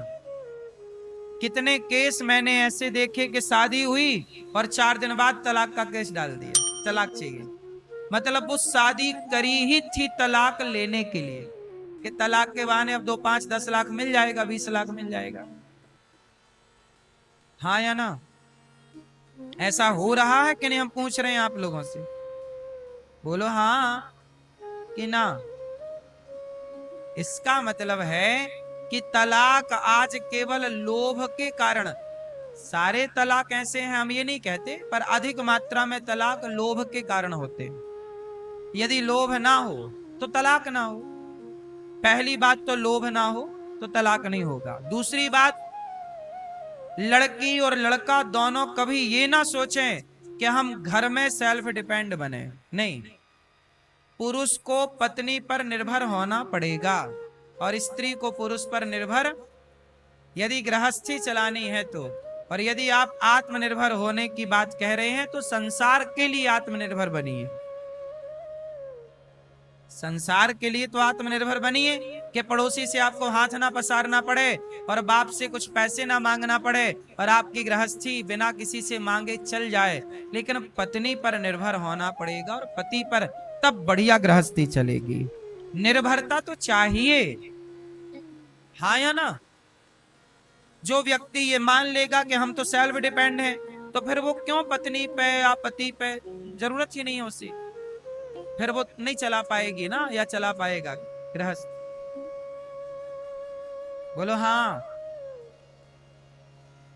कितने केस मैंने ऐसे देखे कि शादी हुई और 4 दिन बाद तलाक का केस डाल दिया, तलाक चाहिए। मतलब वो शादी करी ही थी तलाक लेने के लिए कि तलाक के बहाने अब 2-5-10 लाख मिल जाएगा, 20 लाख मिल जाएगा, हाँ या ना। ऐसा हो रहा है कि नहीं, हम पूछ रहे हैं आप लोगों से, बोलो हाँ कि ना। इसका मतलब है कि तलाक आज केवल लोभ के कारण, सारे तलाक ऐसे हैं हम ये नहीं कहते, पर अधिक मात्रा में तलाक लोभ के कारण होते हैं। यदि लोभ ना हो तो तलाक ना हो। पहली बात तो लोभ ना हो तो तलाक नहीं होगा। दूसरी बात, लड़की और लड़का दोनों कभी ये ना सोचें कि हम घर में सेल्फ डिपेंड बने, नहीं। पुरुष को पत्नी पर निर्भर होना पड़ेगा और स्त्री को पुरुष पर निर्भर, यदि गृहस्थी चलानी है तो। और यदि आप आत्मनिर्भर होने की बात कह रहे हैं तो संसार के लिए आत्मनिर्भर बनिए। संसार के लिए तो आत्मनिर्भर बनिए कि पड़ोसी से आपको हाथ ना पसारना पड़े और बाप से कुछ पैसे ना मांगना पड़े और आपकी गृहस्थी बिना किसी से मांगे चल जाए। लेकिन पत्नी पर निर्भर होना पड़ेगा और पति पर, तब बढ़िया गृहस्थी चलेगी। निर्भरता तो चाहिए, हाँ या ना। जो व्यक्ति ये मान लेगा कि हम तो सेल्फ डिपेंड हैं, तो फिर वो क्यों पत्नी पे या पति पे, जरूरत ही नहीं है उसे। फिर वो नहीं चला पाएगी ना, या चला पाएगा गृहस्थ, बोलो हाँ।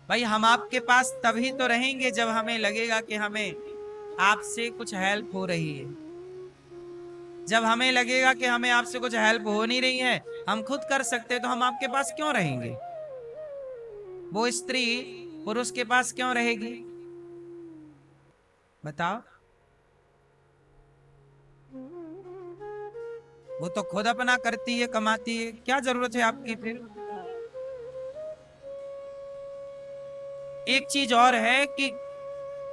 भाई हम आपके पास तभी तो रहेंगे जब हमें लगेगा कि हमें आपसे कुछ हेल्प हो रही है। जब हमें लगेगा कि हमें आपसे कुछ हेल्प हो नहीं रही है, हम खुद कर सकते, तो हम आपके पास क्यों रहेंगे। वो स्त्री पुरुष के पास क्यों रहेगी, बताओ। वो तो खुद अपना करती है, कमाती है, क्या जरूरत है आपकी फिर। एक चीज और है कि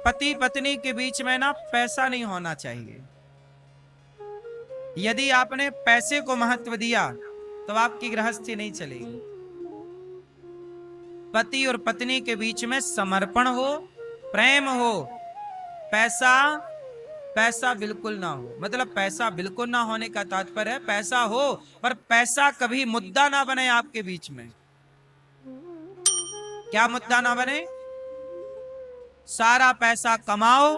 पति पत्नी के बीच में ना पैसा नहीं होना चाहिए। यदि आपने पैसे को महत्व दिया तो आपकी गृहस्थी नहीं चलेगी। पति और पत्नी के बीच में समर्पण हो, प्रेम हो, पैसा पैसा बिल्कुल ना हो। मतलब पैसा बिल्कुल ना होने का तात्पर्य है पैसा हो पर पैसा कभी मुद्दा ना बने आपके बीच में। क्या मुद्दा ना बने, सारा पैसा कमाओ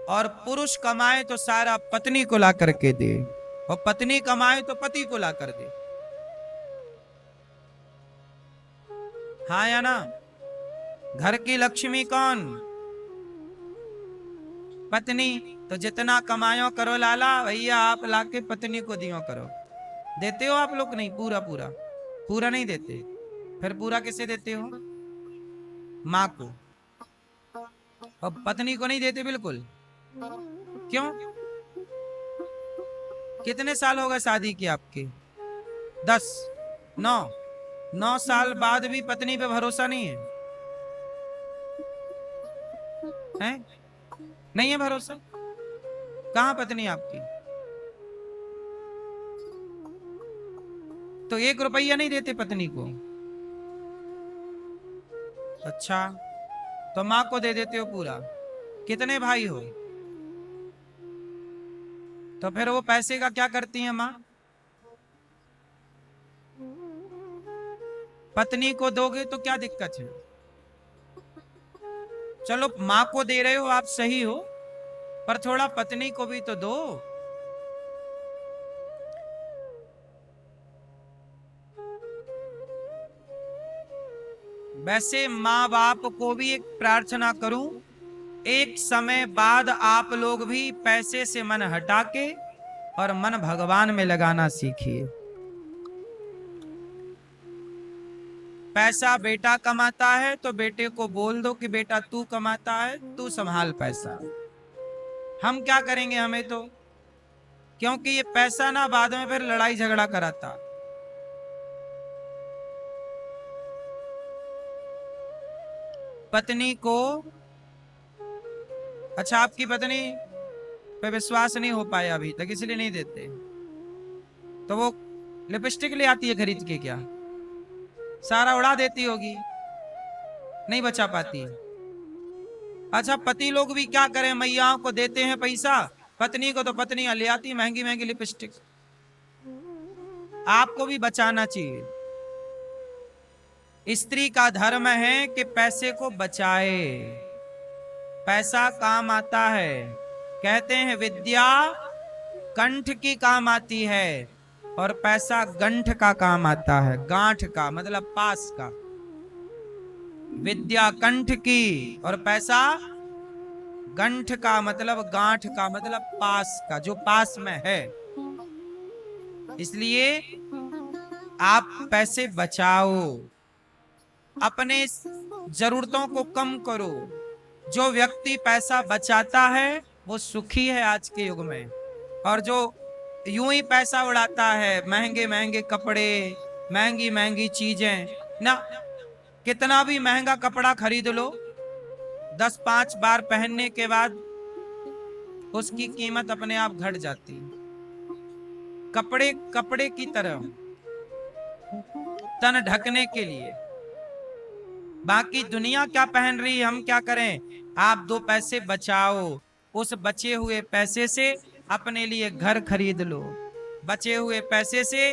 और पुरुष कमाए तो सारा पत्नी को ला करके दे और पत्नी कमाए तो पति को ला कर दे, हाँ या ना। घर की लक्ष्मी कौन, पत्नी। तो जितना कमायो करो लाला, भैया आप लाके पत्नी को दियो करो। देते हो आप लोग? नहीं, पूरा पूरा पूरा नहीं देते। फिर पूरा किसे देते हो? माँ को। और पत्नी को नहीं देते बिल्कुल? क्यों? कितने साल हो गए शादी की आपके? 10? 9? 9 साल बाद भी पत्नी पे भरोसा नहीं है? हैं? नहीं है भरोसा? कहाँ पत्नी आपकी? तो 1 रुपया नहीं देते पत्नी को? अच्छा, तो माँ को दे देते हो पूरा। कितने भाई हो? तो फिर वो पैसे का क्या करती है माँ? पत्नी को दोगे तो क्या दिक्कत है? चलो माँ को दे रहे हो आप, सही हो, पर थोड़ा पत्नी को भी तो दो। वैसे माँ बाप को भी एक प्रार्थना करूं, एक समय बाद आप लोग भी पैसे से मन हटा के और मन भगवान में लगाना सीखिए। पैसा बेटा कमाता है तो बेटे को बोल दो कि बेटा तू कमाता है, तू संभाल पैसा। हम क्या करेंगे, हमें तो, क्योंकि ये पैसा ना बाद में फिर लड़ाई झगड़ा कराता। पत्नी को, अच्छा आपकी पत्नी पे विश्वास नहीं हो पाया अभी तक इसलिए नहीं देते, तो वो लिपस्टिक ले आती है खरीद के क्या? सारा उड़ा देती होगी, नहीं बचा पाती। अच्छा पति लोग भी क्या करें, मैयाओं को देते हैं पैसा, पत्नी को तो पत्नियां ले आती महंगी महंगी लिपस्टिक। आपको भी बचाना चाहिए। स्त्री का धर्म है कि पैसे को बचाए। पैसा काम आता है, कहते हैं विद्या कंठ की काम आती है और पैसा गंठ का काम आता है। गांठ का मतलब पास का। विद्या कंठ की और पैसा गंठ का मतलब गांठ का मतलब पास का, जो पास में है। इसलिए आप पैसे बचाओ, अपने जरूरतों को कम करो। जो व्यक्ति पैसा बचाता है वो सुखी है आज के युग में, और जो यूं ही पैसा उड़ाता है, महंगे महंगे कपड़े, महंगी महंगी चीजें ना, कितना भी महंगा कपड़ा खरीद लो, 10-5 बार पहनने के बाद उसकी कीमत अपने आप घट जाती। कपड़े कपड़े की तरह, तन ढकने के लिए। बाकी दुनिया क्या पहन रही है, हम क्या करें? आप 2 पैसे बचाओ, उस बचे हुए पैसे से अपने लिए घर खरीद लो, बचे हुए पैसे से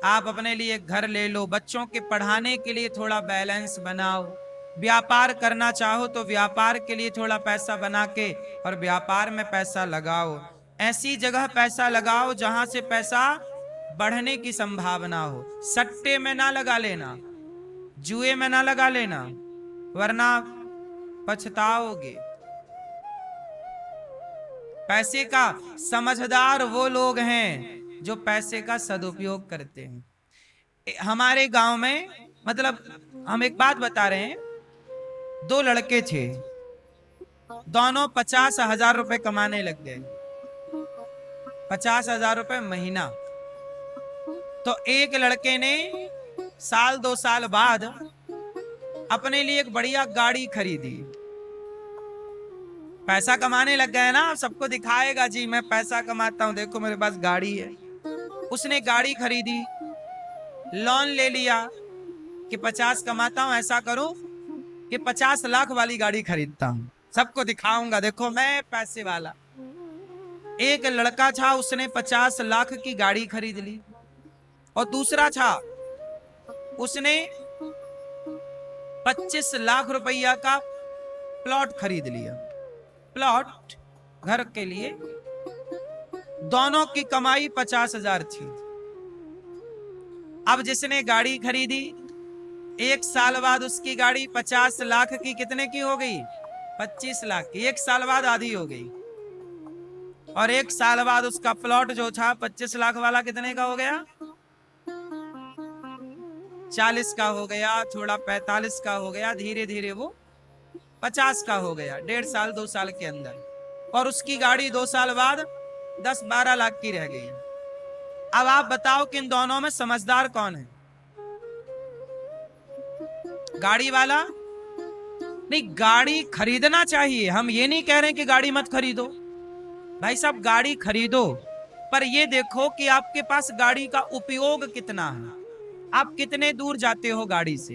आप अपने लिए घर ले लो, बच्चों के पढ़ाने के लिए थोड़ा बैलेंस बनाओ, व्यापार करना चाहो तो व्यापार के लिए थोड़ा पैसा बना के और व्यापार में पैसा लगाओ। ऐसी जगह पैसा लगाओ जहां से पैसा बढ़ने की संभावना हो। सट्टे में ना लगा लेना, जुए में ना लगा लेना, वरना पछताओगे। पैसे का समझदार वो लोग हैं जो पैसे का सदुपयोग करते हैं। हमारे गांव में, मतलब हम एक बात बता रहे हैं, 2 लड़के थे, दोनों 50,000 रुपए कमाने लग गए, 50,000 रुपए महीना। तो एक लड़के ने 1-2 साल बाद अपने लिए एक बढ़िया गाड़ी खरीदी। पैसा कमाने लग गया ना, सबको दिखाएगा जी मैं पैसा कमाता हूं, देखो मेरे पास गाड़ी है। उसने गाड़ी खरीदी, लोन ले लिया कि 50 कमाता हूं, ऐसा करूं कि 50 लाख वाली गाड़ी खरीदता हूं, सबको दिखाऊंगा देखो मैं पैसे वाला। एक लड़का था, उसने 50 लाख की गाड़ी खरीद ली, और दूसरा था, उसने 25 लाख रुपया का प्लॉट खरीद लिया, प्लॉट घर के लिए। दोनों की कमाई 50,000 थी। अब जिसने गाड़ी खरीदी, 1 साल बाद उसकी गाड़ी 50 लाख की कितने की हो गई? 25 लाख की। 1 साल बाद आधी हो गई, और 1 साल बाद उसका प्लॉट जो था 25 लाख वाला कितने का हो गया? 40 का हो गया, थोड़ा 45 का हो गया, धीरे धीरे वो 50 का हो गया, 1.5 साल 2 साल के अंदर। और उसकी गाड़ी 2 साल बाद 10-12 लाख की रह गई। अब आप बताओ कि इन दोनों में समझदार कौन है? गाड़ी वाला? नहीं, गाड़ी खरीदना चाहिए, हम ये नहीं कह रहे कि गाड़ी मत खरीदो, भाई साहब गाड़ी खरीदो, पर ये देखो कि आपके पास गाड़ी का उपयोग कितना है, आप कितने दूर जाते हो गाड़ी से।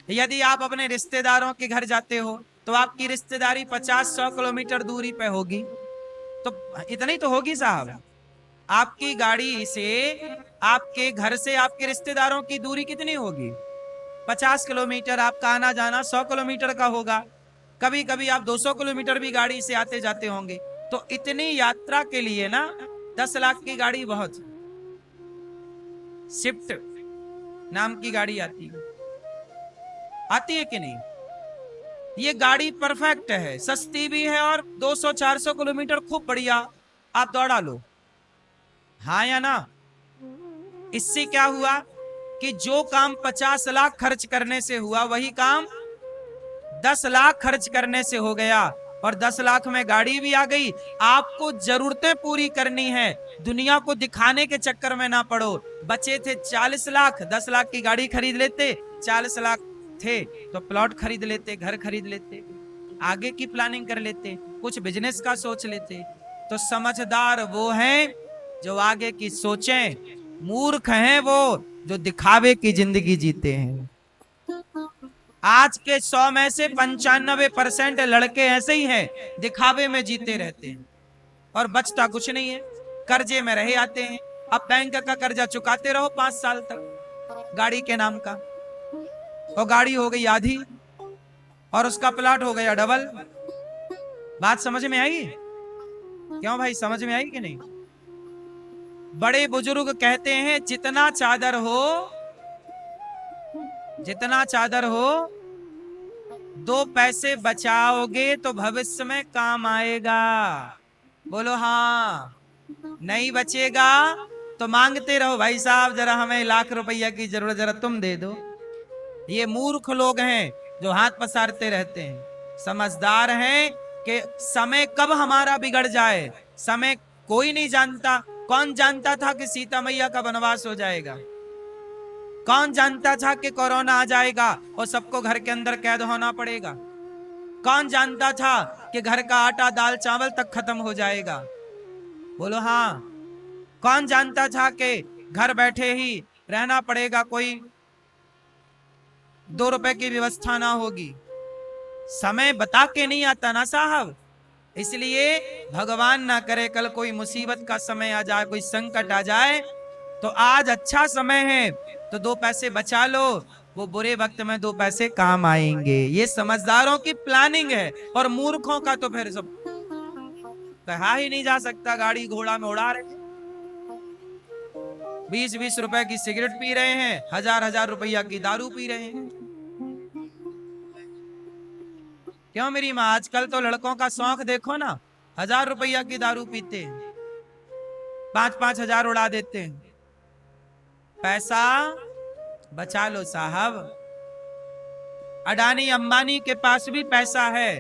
यदि आप अपने रिश्तेदारों के घर जाते हो तो आपकी रिश्तेदारी 50-100 किलोमीटर दूरी पे होगी, तो इतनी तो होगी साहब। आपकी गाड़ी से, आपके घर से आपके रिश्तेदारों की दूरी कितनी होगी? 50 किलोमीटर। आपका आना जाना 100 किलोमीटर का होगा, कभी कभी आप 200 किलोमीटर भी गाड़ी से आते जाते होंगे। तो इतनी यात्रा के लिए ना 10 लाख की गाड़ी बहुत। स्विफ्ट नाम की गाड़ी आती है कि नहीं? ये गाड़ी परफेक्ट है, सस्ती भी है, और 200-400 किलोमीटर खूब बढ़िया आप दौड़ा लो। हाँ या ना? इससे क्या हुआ कि जो काम 50 लाख खर्च करने से हुआ वही काम 10 लाख खर्च करने से हो गया, और 10 लाख में गाड़ी भी आ गई। आपको जरूरतें पूरी करनी है, दुनिया को दिखाने के चक्कर में ना पड़ो। बचे थे 40 लाख, 10 लाख की गाड़ी खरीद लेते, 40 लाख थे तो प्लॉट खरीद लेते, घर खरीद लेते, आगे की प्लानिंग कर लेते, कुछ बिजनेस का सोच लेते। तो समझदार वो हैं जो आगे की सोचें, मूर्ख हैं वो जो दिखावे की जिंदगी जीते हैं। आज के 100 में से 95% लड़के ऐसे ही हैं, दिखावे में जीते रहते हैं और बचता कुछ नहीं है, कर्जे में रहे आते हैं। अब बैंक का कर्जा चुकाते रहो 5 साल तक गाड़ी के नाम का, और गाड़ी हो गई आधी और उसका प्लॉट हो गया डबल। बात समझ में आई? क्यों भाई, समझ में आई कि नहीं? बड़े बुजुर्ग कहते हैं जितना चादर हो 2 पैसे बचाओगे तो भविष्य में काम आएगा। बोलो हाँ। नहीं बचेगा तो मांगते रहो, भाई साहब जरा हमें 1 लाख रुपया की जरूरत, जरा तुम दे दो। ये मूर्ख लोग हैं जो हाथ पसारते रहते हैं। समझदार हैं कि समय कब हमारा बिगड़ जाए, समय कोई नहीं जानता। कौन जानता था कि सीता मैया का वनवास हो जाएगा? कौन जानता था कि कोरोना आ जाएगा और सबको घर के अंदर कैद होना पड़ेगा? कौन जानता था कि घर का आटा दाल चावल तक खत्म हो जाएगा? बोलो हाँ। कौन जानता था कि घर बैठे ही रहना पड़ेगा, कोई 2 रुपए की व्यवस्था ना होगी? समय बता के नहीं आता ना साहब। इसलिए भगवान ना करे कल कोई मुसीबत का समय आ जाए, कोई संकट आ जाए, तो आज अच्छा समय है तो 2 पैसे बचा लो, वो बुरे वक्त में 2 पैसे काम आएंगे। ये समझदारों की प्लानिंग है, और मूर्खों का तो फिर सब कहा ही नहीं जा सकता। गाड़ी घोड़ा में उड़ा रहे हैं, 20-20 रुपए की सिगरेट पी रहे हैं, 1000-1000 रुपया की दारू पी रहे हैं। क्यों मेरी माँ, आजकल तो लड़कों का शौक देखो ना, 1000 रुपया की दारू पीते हैं, 5-5 हजार उड़ा देते हैं। पैसा बचा लो साहब। अडानी अंबानी के पास भी पैसा है,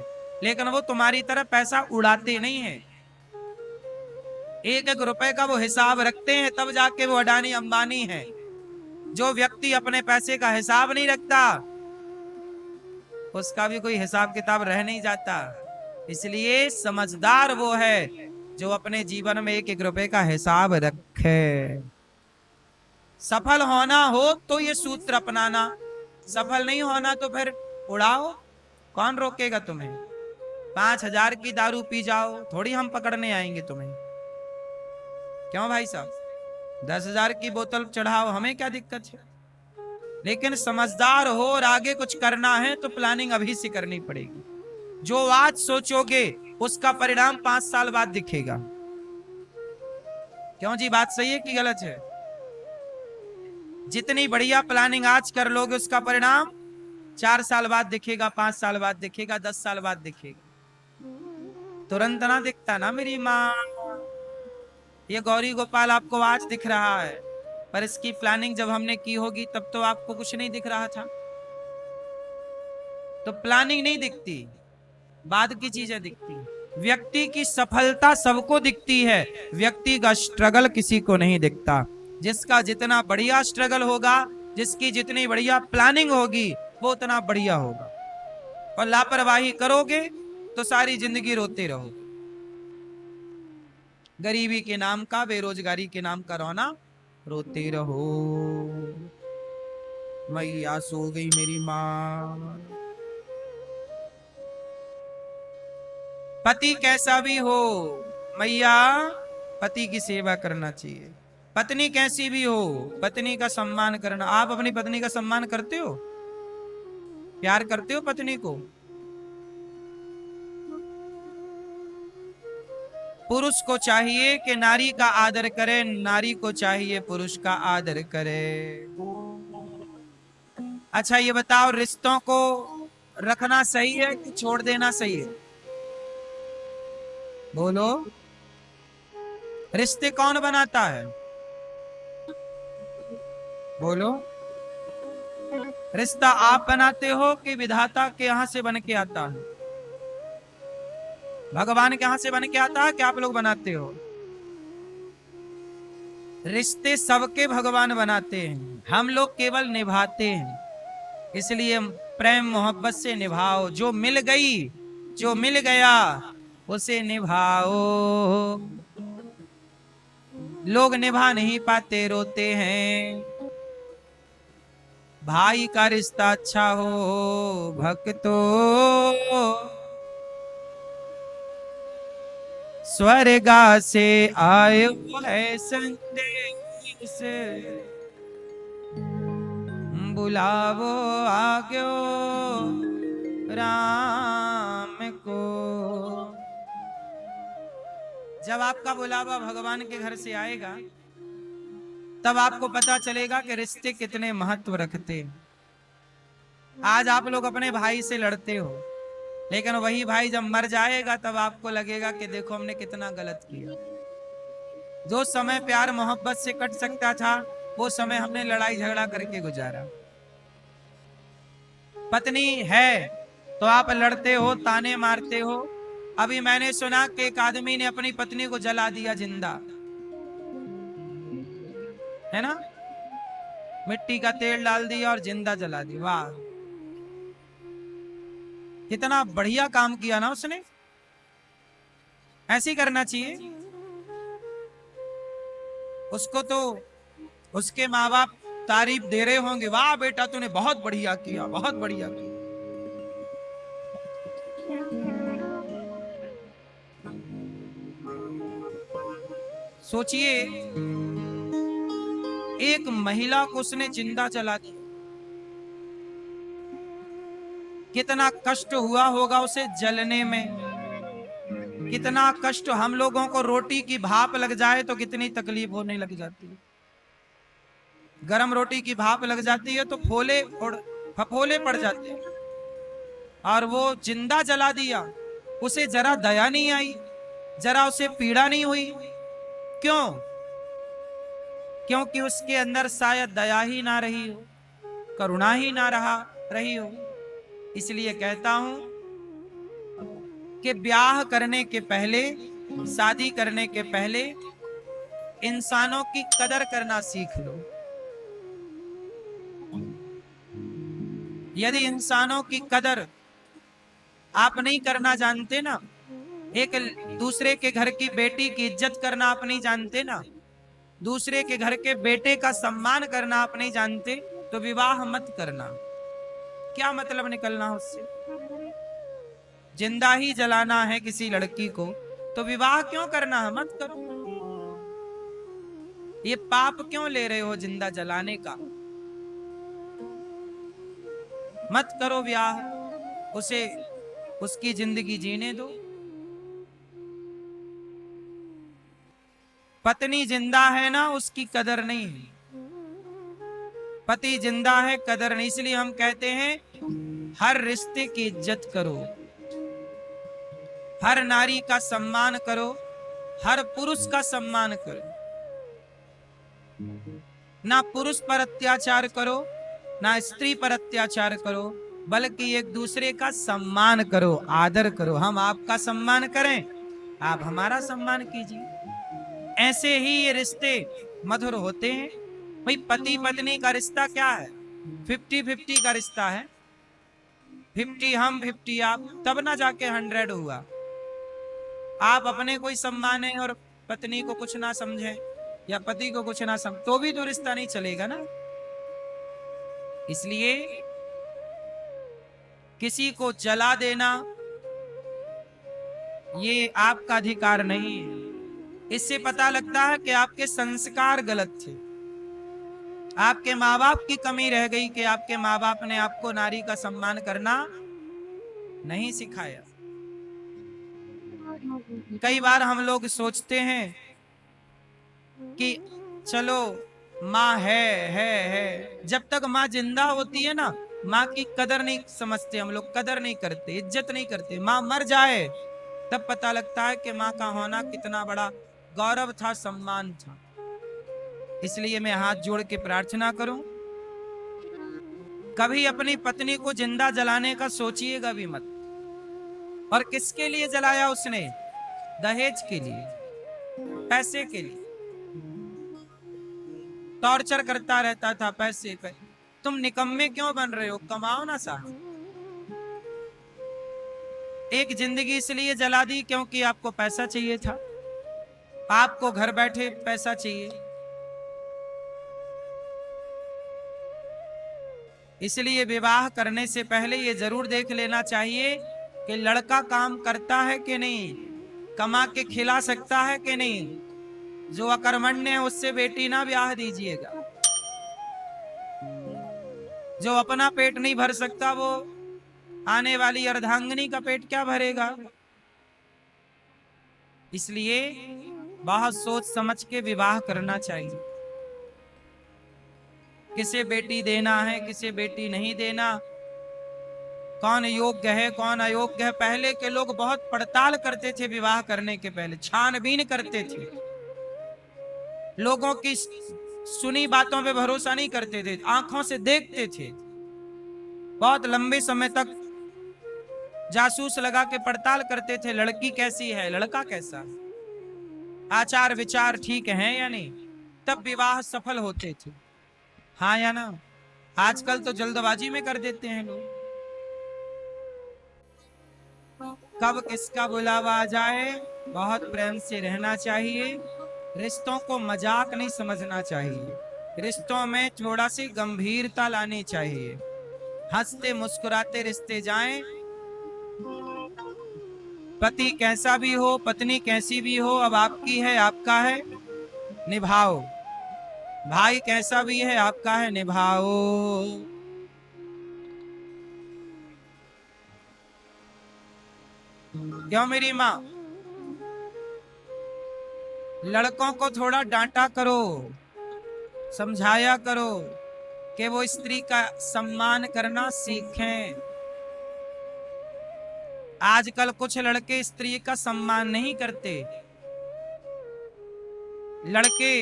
लेकिन वो तुम्हारी तरह पैसा उड़ाते नहीं है। 1-1 रुपए का वो हिसाब रखते हैं, तब जाके वो अडानी अंबानी है। जो व्यक्ति अपने पैसे का हिसाब नहीं रखता उसका भी कोई हिसाब किताब रह नहीं जाता। इसलिए समझदार वो है जो अपने जीवन में 1-1 रुपए का हिसाब रखे। सफल होना हो तो ये सूत्र अपनाना, सफल नहीं होना तो फिर उड़ाओ, कौन रोकेगा तुम्हें? 5000 की दारू पी जाओ, थोड़ी हम पकड़ने आएंगे तुम्हें। क्यों भाई साहब, 10,000 की बोतल चढ़ाओ, हमें क्या दिक्कत है? लेकिन समझदार हो और आगे कुछ करना है तो प्लानिंग अभी से करनी पड़ेगी। जो आज सोचोगे उसका परिणाम 5 साल बाद दिखेगा। क्यों जी, बात सही है कि गलत है? जितनी बढ़िया प्लानिंग आज कर लोगे उसका परिणाम 4 साल बाद दिखेगा, 5 साल बाद दिखेगा, 10 साल बाद दिखेगा। तुरंत ना दिखता ना मेरी माँ। ये गौरी गोपाल आपको आज दिख रहा है, पर इसकी प्लानिंग जब हमने की होगी तब तो आपको कुछ नहीं दिख रहा था। तो प्लानिंग नहीं दिखती, बाद की चीजें दिखती। व्यक्ति की सफलता सबको दिखती है, व्यक्ति का स्ट्रगल किसी को नहीं दिखता। जिसका जितना बढ़िया स्ट्रगल होगा, जिसकी जितनी बढ़िया प्लानिंग होगी, वो उतना बढ़िया होगा। और लापरवाही करोगे तो सारी जिंदगी रोते रहोगे। गरीबी के नाम का, बेरोजगारी के नाम का रोना रोते रहो। मैया सो गई मेरी माँ। पति कैसा भी हो मैया, पति की सेवा करना चाहिए। पत्नी कैसी भी हो, पत्नी का सम्मान करना। आप अपनी पत्नी का सम्मान करते हो? प्यार करते हो पत्नी को? पुरुष को चाहिए कि नारी का आदर करे, नारी को चाहिए पुरुष का आदर करे। अच्छा ये बताओ, रिश्तों को रखना सही है कि छोड़ देना सही है? बोलो, रिश्ते कौन बनाता है? बोलो, रिश्ता आप बनाते हो कि विधाता के यहां से बन के आता है? भगवान के यहां से बन के आता है कि आप लोग बनाते हो? रिश्ते सबके भगवान बनाते हैं, हम लोग केवल निभाते हैं। इसलिए प्रेम मोहब्बत से निभाओ। जो मिल गई, जो मिल गया उसे निभाओ। लोग निभा नहीं पाते, रोते हैं। भाई का रिश्ता अच्छा हो भक्तो, स्वर्गा से आयो है संदेश, बुलावो आग्यो राम को। जब आपका बुलावा भगवान के घर से आएगा, तब आपको पता चलेगा कि रिश्ते कितने महत्व रखते हैं। आज आप लोग अपने भाई से लड़ते हो, लेकिन वही भाई जब मर जाएगा तब आपको लगेगा कि देखो हमने कितना गलत किया। जो समय प्यार मोहब्बत से कट सकता था, वो समय हमने लड़ाई झगड़ा करके गुजारा। पत्नी है तो आप लड़ते हो, ताने मारते हो। अभी मैंने सुना कि एक आदमी ने अपनी पत्नी को जला दिया जिंदा, है ना? मिट्टी का तेल डाल दिया और जिंदा जला दिया। वाह, कितना बढ़िया काम किया ना उसने। ऐसे ही करना चाहिए। उसको तो उसके माँ बाप तारीफ दे रहे होंगे, वाह बेटा तूने बहुत बढ़िया किया, बहुत बढ़िया किया। सोचिए, एक महिला को उसने जिंदा जला दिया, कितना कष्ट हुआ होगा उसे जलने में। कितना कष्ट, हम लोगों को रोटी की भाप लग जाए तो कितनी तकलीफ होने लग जाती है। गरम रोटी की भाप लग जाती है तो फफोले पड़ जाते हैं। और वो जिंदा जला दिया, उसे जरा दया नहीं आई, जरा उसे पीड़ा नहीं हुई। क्यों? क्योंकि उसके अंदर शायद दया ही ना रही हो, करुणा ही ना रही हो। इसलिए कहता हूं कि ब्याह करने के पहले, शादी करने के पहले इंसानों की कदर करना सीख लो। यदि इंसानों की कदर आप नहीं करना जानते ना, एक दूसरे के घर की बेटी की इज्जत करना आप नहीं जानते ना, दूसरे के घर के बेटे का सम्मान करना आप नहीं जानते, तो विवाह मत करना। क्या मतलब निकलना उससे? जिंदा ही जलाना है किसी लड़की को तो विवाह क्यों करना है? मत करो। ये पाप क्यों ले रहे हो जिंदा जलाने का? मत करो ब्याह, उसे उसकी जिंदगी जीने दो। पत्नी जिंदा है ना, उसकी कदर नहीं है। पति जिंदा है, कदर नहीं। इसलिए हम कहते हैं हर रिश्ते की इज्जत करो, हर नारी का सम्मान करो, हर पुरुष का सम्मान करो। ना पुरुष पर अत्याचार करो, ना स्त्री पर अत्याचार करो, बल्कि एक दूसरे का सम्मान करो, आदर करो। हम आपका सम्मान करें, आप हमारा सम्मान कीजिए। ऐसे ही ये रिश्ते मधुर होते हैं। भाई पति पत्नी का रिश्ता क्या है? 50-50 का रिश्ता है। 50 हम 50 आप, तब ना जाके 100 हुआ। आप अपने को ही सम्माने और पत्नी को कुछ ना समझे या पति को कुछ ना समझ, तो भी तो रिश्ता नहीं चलेगा ना। इसलिए किसी को जला देना ये आपका अधिकार नहीं है। इससे पता लगता है कि आपके संस्कार गलत थे, आपके माँ बाप की कमी रह गई कि आपके माँ बाप ने आपको नारी का सम्मान करना नहीं सिखाया। कई बार हम लोग सोचते हैं कि चलो माँ है। जब तक माँ जिंदा होती है ना, माँ की कदर नहीं समझते हम लोग, कदर नहीं करते, इज्जत नहीं करते। माँ मर जाए तब पता लगता है कि माँ का होना कितना बड़ा गौरव था, सम्मान था। इसलिए मैं हाथ जोड़ के प्रार्थना करूं, कभी अपनी पत्नी को जिंदा जलाने का सोचिएगा भी मत। और किसके लिए जलाया उसने? दहेज के लिए, पैसे के लिए। टॉर्चर करता रहता था पैसे पे। तुम निकम्मे क्यों बन रहे हो? कमाओ ना साथ। एक जिंदगी इसलिए जला दी क्योंकि आपको पैसा चाहिए था, आपको घर बैठे पैसा चाहिए। इसलिए विवाह करने से पहले ये जरूर देख लेना चाहिए कि लड़का काम करता है कि नहीं, कमा के खिला सकता है कि नहीं। जो अकर्मण्य है उससे बेटी ना ब्याह दीजिएगा। जो अपना पेट नहीं भर सकता वो आने वाली अर्धांगिनी का पेट क्या भरेगा? इसलिए बहुत सोच समझ के विवाह करना चाहिए। किसे बेटी देना है, किसे बेटी नहीं देना, कौन योग्य है कौन अयोग्य है, पहले के लोग बहुत पड़ताल करते थे। विवाह करने के पहले छानबीन करते थे। लोगों की सुनी बातों पे भरोसा नहीं करते थे, आंखों से देखते थे। बहुत लंबे समय तक जासूस लगा के पड़ताल करते थे, लड़की कैसी है, लड़का कैसा, आचार विचार ठीक है या नहीं, तब विवाह सफल होते थे। हाँ या ना? आजकल तो जल्दबाजी में कर देते हैं लोग। कब किसका बुलावा आ जाए, बहुत प्रेम से रहना चाहिए। रिश्तों को मजाक नहीं समझना चाहिए, रिश्तों में थोड़ा सी गंभीरता लानी चाहिए। हंसते मुस्कुराते रिश्ते जाएं। पति कैसा भी हो, पत्नी कैसी भी हो, अब आपकी है, आपका है, निभाओ। भाई कैसा भी है, आपका है, निभाओ। क्यों मेरी माँ? लड़कों को थोड़ा डांटा करो, समझाया करो कि वो स्त्री का सम्मान करना सीखें। आजकल कुछ लड़के स्त्री का सम्मान नहीं करते। लड़के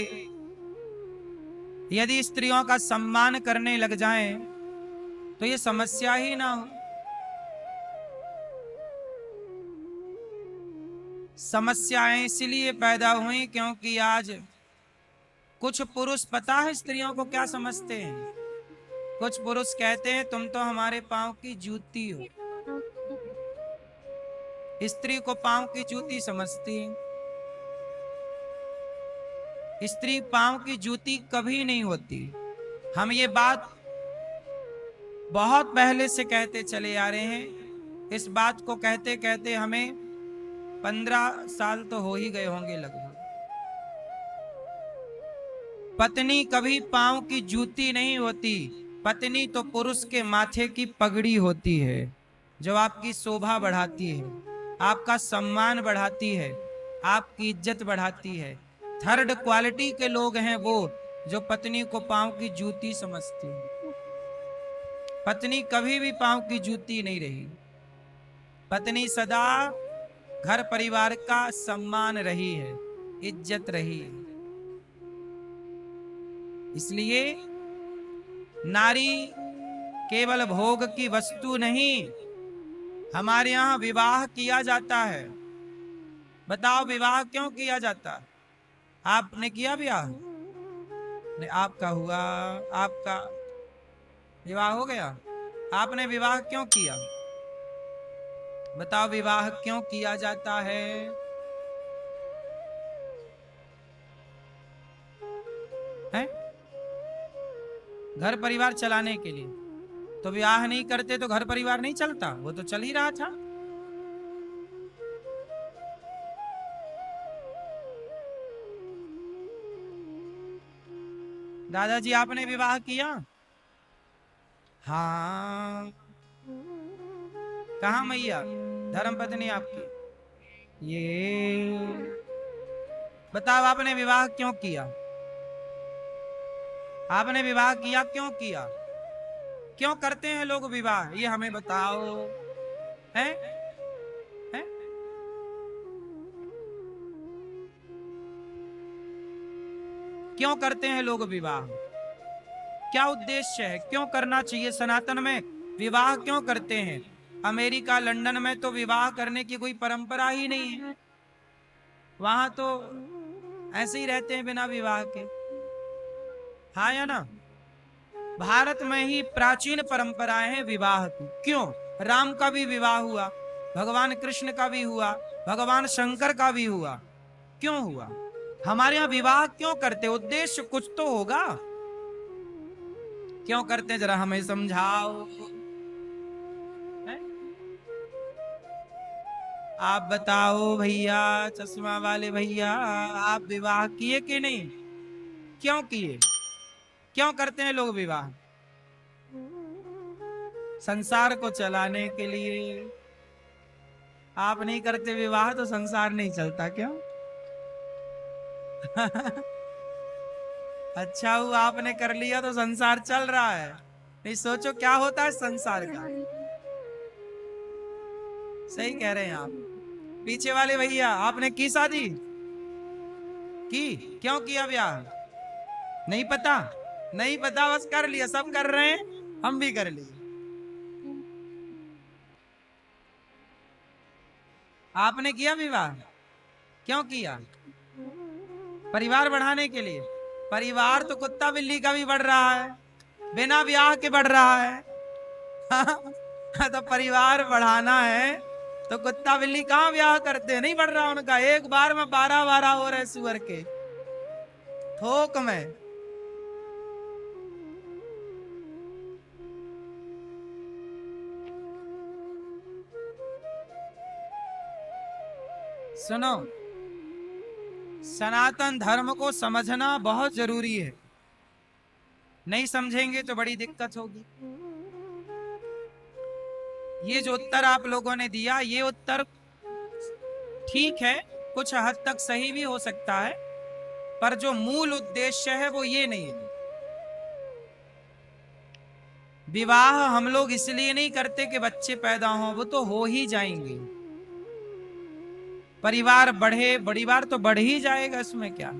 यदि स्त्रियों का सम्मान करने लग जाएं तो ये समस्या ही ना हो। समस्याएं इसलिए पैदा हुई क्योंकि आज कुछ पुरुष, पता है स्त्रियों को क्या समझते हैं? कुछ पुरुष कहते हैं तुम तो हमारे पांव की जूती हो। स्त्री को पांव की जूती समझती है। स्त्री पांव की जूती कभी नहीं होती। हम ये बात बहुत पहले से कहते चले आ रहे हैं। इस बात को कहते कहते हमें 15 साल तो हो ही गए होंगे लगभग। पत्नी कभी पांव की जूती नहीं होती। पत्नी तो पुरुष के माथे की पगड़ी होती है, जो आपकी शोभा बढ़ाती है, आपका सम्मान बढ़ाती है, आपकी इज्जत बढ़ाती है। थर्ड क्वालिटी के लोग हैं वो जो पत्नी को पांव की जूती समझते हैं। पत्नी कभी भी पांव की जूती नहीं रही। पत्नी सदा घर परिवार का सम्मान रही है, इज्जत रही है। इसलिए नारी केवल भोग की वस्तु नहीं, हमारे यहाँ विवाह किया जाता है। बताओ विवाह क्यों किया जाता है? आपने किया विवाह? नहीं, आपका हुआ, आपका विवाह हो गया। आपने विवाह क्यों किया? बताओ विवाह क्यों किया जाता है? हैं? घर परिवार चलाने के लिए। तो विवाह नहीं करते तो घर परिवार नहीं चलता, वो तो चल ही रहा था। दादाजी आपने विवाह किया? हाँ। कहाँ मैया धर्मपत्नी आपकी? ये बताओ आपने विवाह क्यों किया? आपने विवाह किया क्यों किया? क्यों करते हैं लोग विवाह, ये हमें बताओ। हैं? हैं? क्यों करते हैं लोग विवाह? क्या उद्देश्य है? क्यों करना चाहिए? सनातन में विवाह क्यों करते हैं? अमेरिका लंदन में तो विवाह करने की कोई परंपरा ही नहीं है। वहां तो ऐसे ही रहते हैं बिना विवाह के। हाँ या ना? भारत में ही प्राचीन परंपराएं हैं विवाह की। क्यों? राम का भी विवाह हुआ, भगवान कृष्ण का भी हुआ, भगवान शंकर का भी हुआ। क्यों हुआ? हमारे यहाँ विवाह क्यों करते? उद्देश्य कुछ तो होगा। क्यों करते जरा हमें समझाओ। आप बताओ भैया, चश्मा वाले भैया, आप विवाह किए कि नहीं? क्यों किए? क्यों करते हैं लोग विवाह? संसार को चलाने के लिए। आप नहीं करते विवाह तो संसार नहीं चलता क्यों? अच्छा हुआ आपने कर लिया तो संसार चल रहा है। नहीं सोचो क्या होता है संसार का। सही कह रहे हैं आप। पीछे वाले भैया आपने की शादी? की? क्यों किया ब्याह? नहीं पता? नहीं पता, बस कर लिया। सब कर रहे हैं, हम भी कर लिए। आपने किया विवाह? क्यों किया? परिवार बढ़ाने के लिए। परिवार तो कुत्ता बिल्ली का भी बढ़ रहा है, बिना ब्याह के बढ़ रहा है। तो परिवार बढ़ाना है तो कुत्ता बिल्ली कहाँ ब्याह करते? नहीं बढ़ रहा उनका। एक बार में 12-12 हो रहे सुअर के थोक में। सुनो, सनातन धर्म को समझना बहुत जरूरी है। नहीं समझेंगे तो बड़ी दिक्कत होगी। ये जो उत्तर आप लोगों ने दिया, ये उत्तर ठीक है, कुछ हद तक सही भी हो सकता है, पर जो मूल उद्देश्य है वो ये नहीं है। विवाह हम लोग इसलिए नहीं करते कि बच्चे पैदा हों, वो तो हो ही जाएंगे। परिवार बढ़े, परिवार तो बढ़ ही जाएगा, इसमें क्या।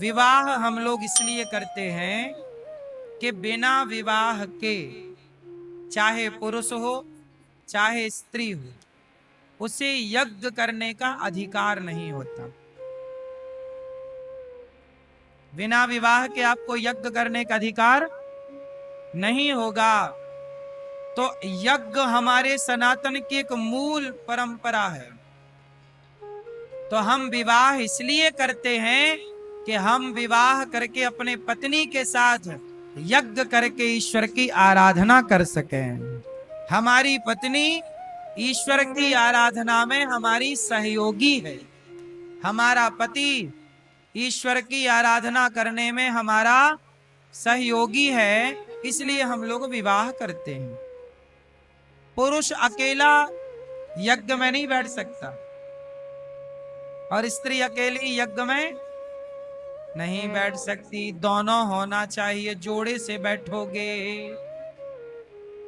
विवाह हम लोग इसलिए करते हैं कि बिना विवाह के, चाहे पुरुष हो चाहे स्त्री हो, उसे यज्ञ करने का अधिकार नहीं होता। बिना विवाह के आपको यज्ञ करने का अधिकार नहीं होगा। तो यज्ञ हमारे सनातन की एक मूल परंपरा है। तो हम विवाह इसलिए करते हैं कि हम विवाह करके अपने पत्नी के साथ यज्ञ करके ईश्वर की आराधना कर सकें। हमारी पत्नी ईश्वर की आराधना में हमारी सहयोगी है। हमारा पति ईश्वर की आराधना करने में हमारा सहयोगी है, इसलिए हम लोग विवाह करते हैं। पुरुष अकेला यज्ञ में नहीं बैठ सकता और स्त्री अकेली यज्ञ में नहीं बैठ सकती। दोनों होना चाहिए, जोड़े से बैठोगे।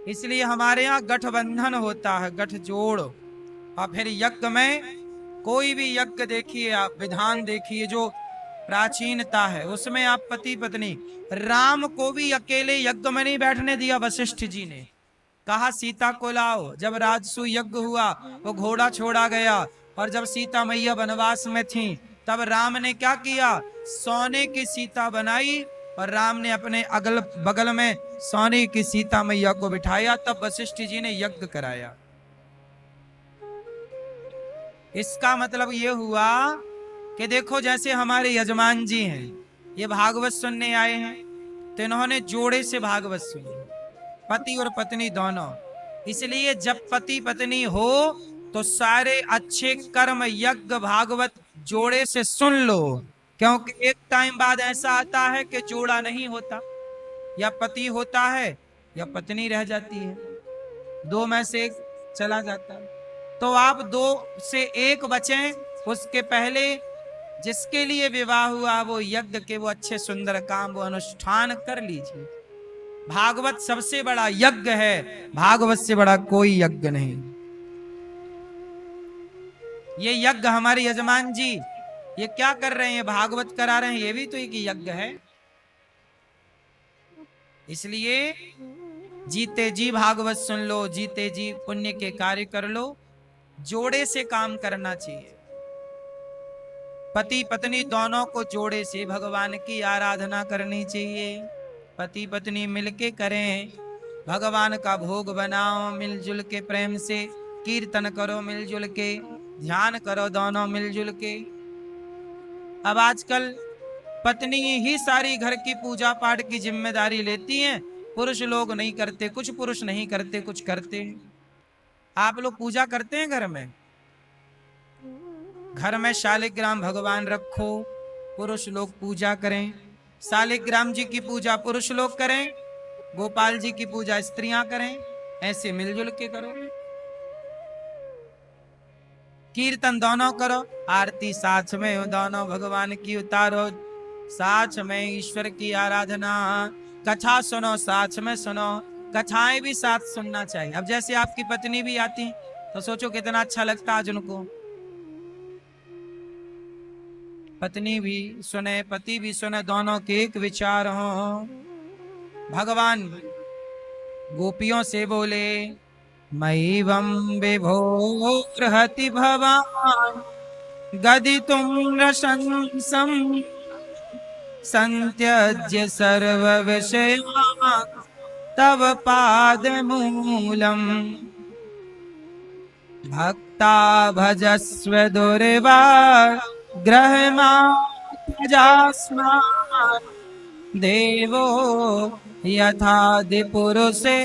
इसलिए हमारे यहाँ गठबंधन होता है, गठजोड़। और फिर यज्ञ में कोई भी यज्ञ देखिए आप, विधान देखिए, जो प्राचीनता है, उसमें आप पति पत्नी। राम को भी अकेले यज्ञ में नहीं बैठने दिया वशिष्ठ जी ने, कहा सीता को लाओ। जब राजसूय यज्ञ हुआ, वो घोड़ा छोड़ा गया, और जब सीता मैया वनवास में थी, तब राम ने क्या किया, सोने की सीता बनाई, और राम ने अपने अगल बगल में सोने की सीता मैया को बिठाया। तब वशिष्ठ जी ने यज्ञ कराया। इसका मतलब ये हुआ कि देखो, जैसे हमारे यजमान जी हैं, ये भागवत सुनने आए हैं, तो इन्होंने जोड़े से भागवत सुनी, पति और पत्नी दोनों। इसलिए जब पति पत्नी हो तो सारे अच्छे कर्म यज्ञ भागवत जोड़े से सुन लो, क्योंकि एक टाइम बाद ऐसा आता है कि जोड़ा नहीं होता, या पति होता है या पत्नी रह जाती है, दो में से एक चला जाता है। तो आप दो से एक बचें, उसके पहले जिसके लिए विवाह हुआ वो यज्ञ के वो अच्छे सुंदर काम वो अनुष्ठान कर लीजिए। भागवत सबसे बड़ा यज्ञ है, भागवत से बड़ा कोई यज्ञ नहीं। ये यज्ञ हमारे यजमान जी ये क्या कर रहे हैं, भागवत करा रहे हैं, ये भी तो एक यज्ञ है। इसलिए जीते जी भागवत सुन लो, जीते जी पुण्य के कार्य कर लो, जोड़े से काम करना चाहिए। पति पत्नी दोनों को जोड़े से भगवान की आराधना करनी चाहिए। पति पत्नी मिलके करें, भगवान का भोग बनाओ मिलजुल के, प्रेम से कीर्तन करो मिलजुल के, ध्यान करो दोनों मिलजुल के। अब आजकल पत्नी ही सारी घर की पूजा पाठ की जिम्मेदारी लेती हैं, पुरुष लोग नहीं करते, कुछ पुरुष नहीं करते, कुछ करते हैं। आप लोग पूजा करते हैं घर में? घर में शालिग्राम भगवान रखो, पुरुष लोग पूजा करें। शालिग्राम जी की पूजा पुरुष लोग करें, गोपाल जी की पूजा स्त्रियां करें, ऐसे मिलजुल के करो। कीर्तन दोनों करो, आरती साथ में हो, दोनों भगवान की उतारो, साथ में ईश्वर की आराधना। कथा सुनो, साथ में सुनो, कथाएं भी साथ सुनना चाहिए। अब जैसे आपकी पत्नी भी आती तो सोचो कितना अच्छा लगता आज उनको, पत्नी भी सुने पति भी सुने, दोनों के एक विचार हो। भगवान गोपियों से बोले, मैवं विभोर्हति भवान् गदितुं रशंसं संत्यज्य सर्व विषयान् तव पादमूलम् भक्ता भजस्व दुर्वाग्रहमात्मजास्मान् देवो यथादिपुरुषे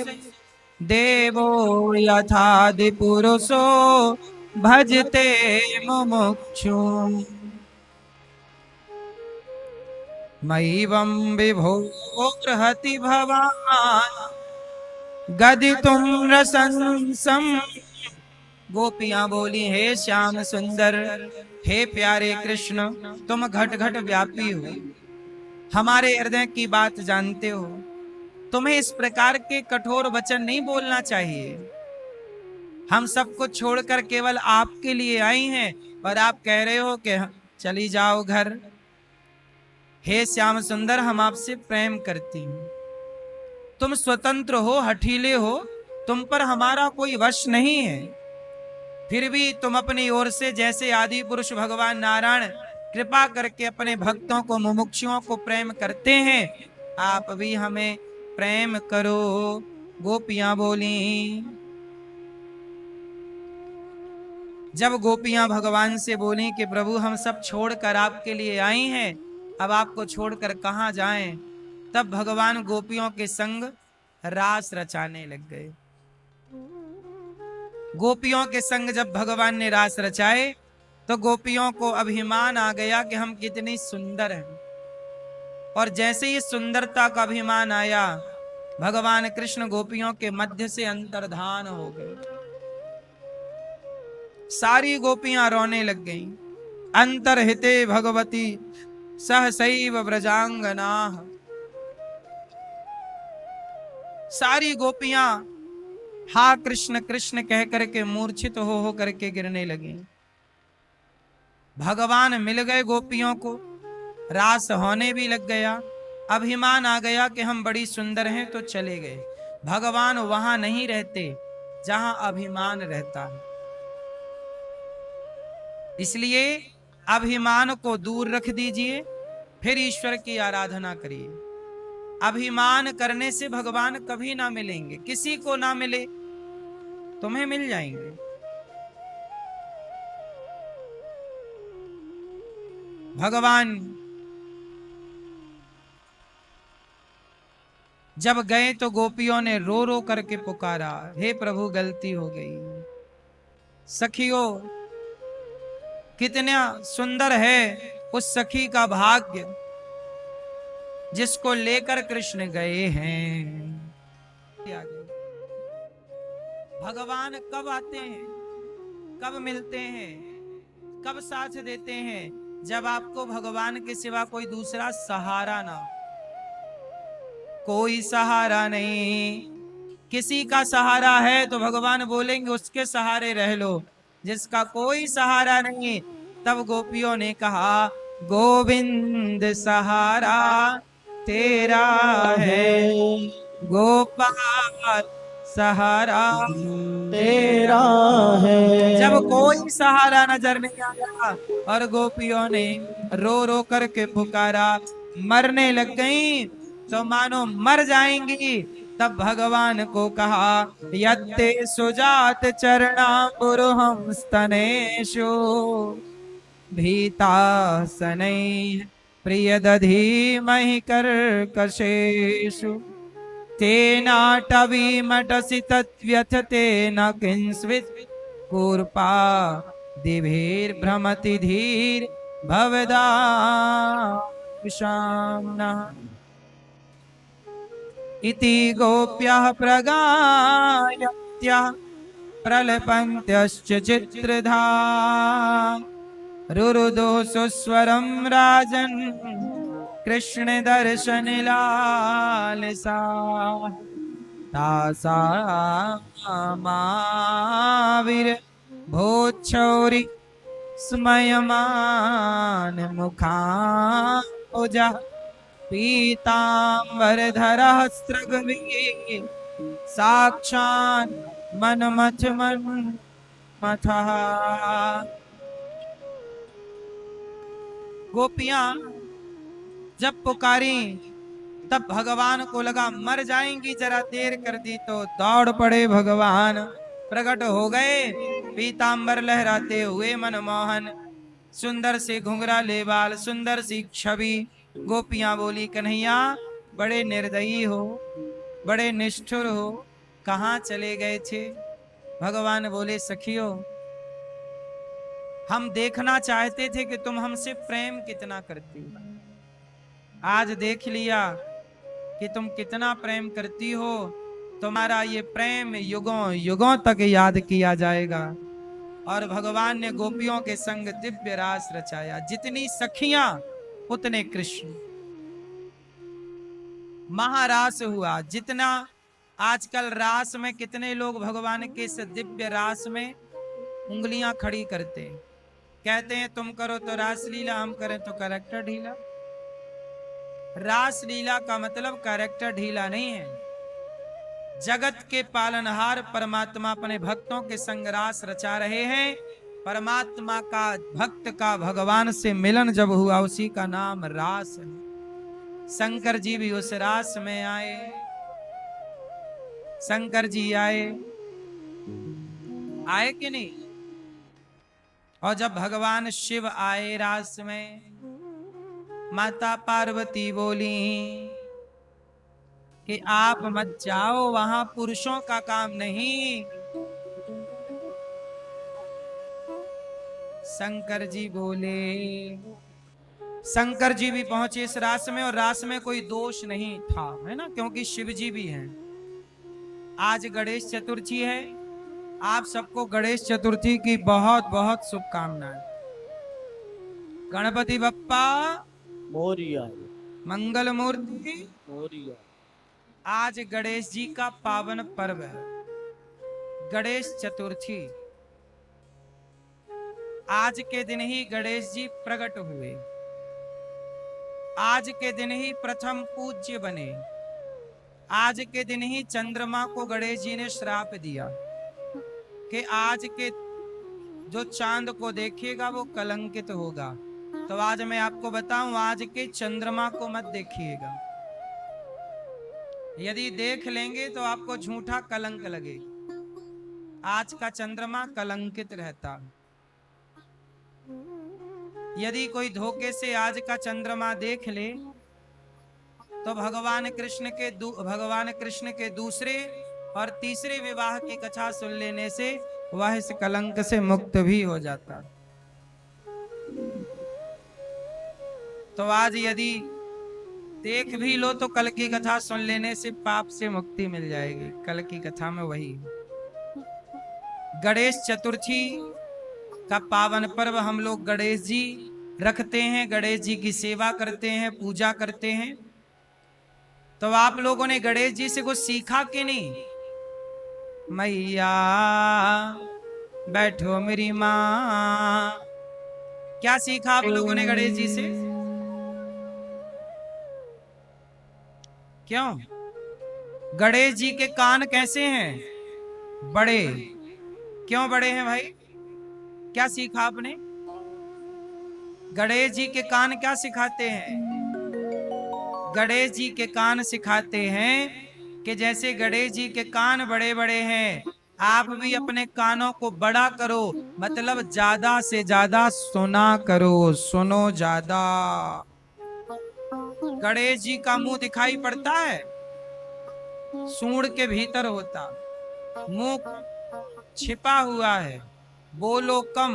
देवो यथादिपुरुषो भजते मुमुक्षुम् मैवं विभोर्हति भवान् गदितुं रसंसम्। गोपियां बोली, हे श्याम सुंदर, हे प्यारे कृष्ण, तुम घट घट व्यापी हो, हमारे हृदय की बात जानते हो, तुम्हें इस प्रकार के कठोर वचन नहीं बोलना चाहिए। हम सब कुछ छोड़कर केवल आपके लिए आई हैं और आप कह रहे हो कि चली जाओ घर। हे श्याम सुंदर, हम आपसे प्रेम करती हूं, तुम स्वतंत्र हो, हठीले हो, तुम पर हमारा कोई वश नहीं है, फिर भी तुम अपनी ओर से जैसे आदि पुरुष भगवान नारायण कृपा करके अपने भक्तों को मुमुक्षुओं को प्रेम करते हैं, आप भी हमें प्रेम करो। गोपियां बोली। जब गोपियां भगवान से बोली कि प्रभु हम सब छोड़कर आपके लिए आई हैं, अब आपको छोड़कर कहां जाएं, तब भगवान गोपियों के संग रास रचाने लग गए। गोपियों के संग जब भगवान ने रास रचाए तो गोपियों को अभिमान आ गया कि हम कितनी सुंदर हैं, और जैसे ही सुंदरता का अभिमान आया, भगवान कृष्ण गोपियों के मध्य से अंतर्धान हो गए। सारी गोपियां रोने लग गईं। अंतर्हिते भगवती सहसैव व्रजांगना। सारी गोपियां हा कृष्ण कृष्ण कह करके मूर्छित हो करके गिरने लगी। भगवान मिल गए गोपियों को, रास होने भी लग गया, अभिमान आ गया कि हम बड़ी सुंदर हैं, तो चले गए। भगवान वहां नहीं रहते जहां अभिमान रहता है। इसलिए अभिमान को दूर रख दीजिए, फिर ईश्वर की आराधना करिए। अभिमान करने से भगवान कभी ना मिलेंगे, किसी को ना मिले, तुम्हें मिल जाएंगे। भगवान जब गए तो गोपियों ने रो रो करके पुकारा, हे प्रभु गलती हो गई। सखियों, कितना सुंदर है उस सखी का भाग्य जिसको लेकर कृष्ण गए हैं। भगवान कब आते हैं, कब मिलते हैं, कब साथ देते हैं? जब आपको भगवान के सिवा कोई दूसरा सहारा ना हो। कोई सहारा नहीं, किसी का सहारा है तो भगवान बोलेंगे उसके सहारे रह लो। जिसका कोई सहारा नहीं, तब गोपियों ने कहा गोविंद सहारा तेरा है, गोपाल सहारा तेरा है। जब कोई सहारा नजर नहीं आया और गोपियों ने रो रो करके पुकारा, मरने लग गई तो मानो मर जाएंगी, तब भगवान को कहा यत्ते सुजात चरणाम्बुरुहं स्तनेषु भीतासनैः प्रियदधीमहि कर्कशेषु तेनाटवीमटसि तद्व्यथतेन किंस्वित् कूर्पा दिभिर्भ्रमति धीर भवदाशाम्नः इति गोप्यः प्रगायत्या प्रलपन्त्यश्च चित्रधा रुरुदो सुस्वरं राजन् कृष्ण दर्शन लालसा तासामाविर भोच्छौरि स्मयमान मुखाम्बुजः पीताम्बरधरः स्रग्वी साक्षात् मन्मथः। गोपियां जब पुकारी तब भगवान को लगा मर जाएंगी, जरा देर कर दी तो दौड़ पड़े भगवान, प्रकट हो गए पीतांबर लहराते हुए मनमोहन, सुंदर से घुंघराले बाल, सुंदर सी छवि। गोपियां बोली कन्हैया बड़े निर्दयी हो, बड़े निष्ठुर हो, कहाँ चले गए थे? भगवान बोले सखियो, हम देखना चाहते थे कि तुम हमसे प्रेम कितना करती हो। आज देख लिया कि तुम कितना प्रेम करती हो। तुम्हारा ये प्रेम युगों युगों तक याद किया जाएगा। और भगवान ने गोपियों के संग दिव्य रास रचाया। जितनी सखियां उतने कृष्ण, महारास हुआ। जितना आजकल रास में कितने लोग भगवान के इस दिव्य रास में उंगलियां खड़ी करते हैं, कहते हैं तुम करो तो रास लीला, हम करें तो कैरेक्टर ढीला। रास लीला का मतलब कैरेक्टर ढीला नहीं है। जगत के पालनहार परमात्मा अपने भक्तों के संग रास रचा रहे हैं। परमात्मा का, भक्त का भगवान से मिलन जब हुआ, उसी का नाम रास है। शंकर जी भी उस रास में आए। शंकर जी आए, आए कि नहीं? और जब भगवान शिव आए रास में, माता पार्वती बोली कि आप मत जाओ, वहां पुरुषों का काम नहीं। शंकर जी बोले, शंकर जी भी पहुंचे इस रास में, और रास में कोई दोष नहीं था, है ना, क्योंकि शिव जी भी हैं। आज गणेश चतुर्थी है। आप सबको गणेश चतुर्थी की बहुत बहुत शुभकामनाएं। गणपति बप्पा मोरिया मंगल मूर्ति मोरिया। आज गणेश जी का पावन पर्व है, गणेश चतुर्थी। आज के दिन ही गणेश जी प्रकट हुए। आज के दिन ही प्रथम पूज्य बने, आज के दिन ही चंद्रमा को गणेश जी ने श्राप दिया कि आज के जो चांद को देखेगा वो कलंकित होगा। तो आज मैं आपको बताऊं, आज के चंद्रमा को मत देखिएगा, यदि देख लेंगे तो आपको झूठा कलंक लगे। आज का चंद्रमा कलंकित रहता। यदि कोई धोखे से आज का चंद्रमा देख ले तो भगवान कृष्ण के दूसरे और तीसरे विवाह की कथा सुन लेने से वह इस कलंक से मुक्त भी हो जाता। तो आज यदि देख भी लो तो कल की कथा सुन लेने से पाप से मुक्ति मिल जाएगी। कल की कथा में वही गणेश चतुर्थी का पावन पर्व हम लोग गणेश जी रखते हैं, गणेश जी की सेवा करते हैं, पूजा करते हैं। तो आप लोगों ने गणेश जी से कुछ सीखा कि नहीं? मैया बैठो मेरी माँ, क्या सीखा आप लोगों ने गणेश जी से? क्यों? गणेश जी के कान कैसे हैं? बड़े। क्यों बड़े हैं भाई? क्या सीखा आपने? गणेश जी के कान क्या सिखाते हैं? गणेश जी के कान सिखाते हैं कि जैसे गणेश जी के कान बड़े बड़े हैं, आप भी अपने कानों को बड़ा करो, मतलब ज्यादा से ज्यादा सुना करो, सुनो ज्यादा। गणेश जी का मुंह दिखाई पड़ता है, सूंड के भीतर होता, मुंह छिपा हुआ है। बोलो कम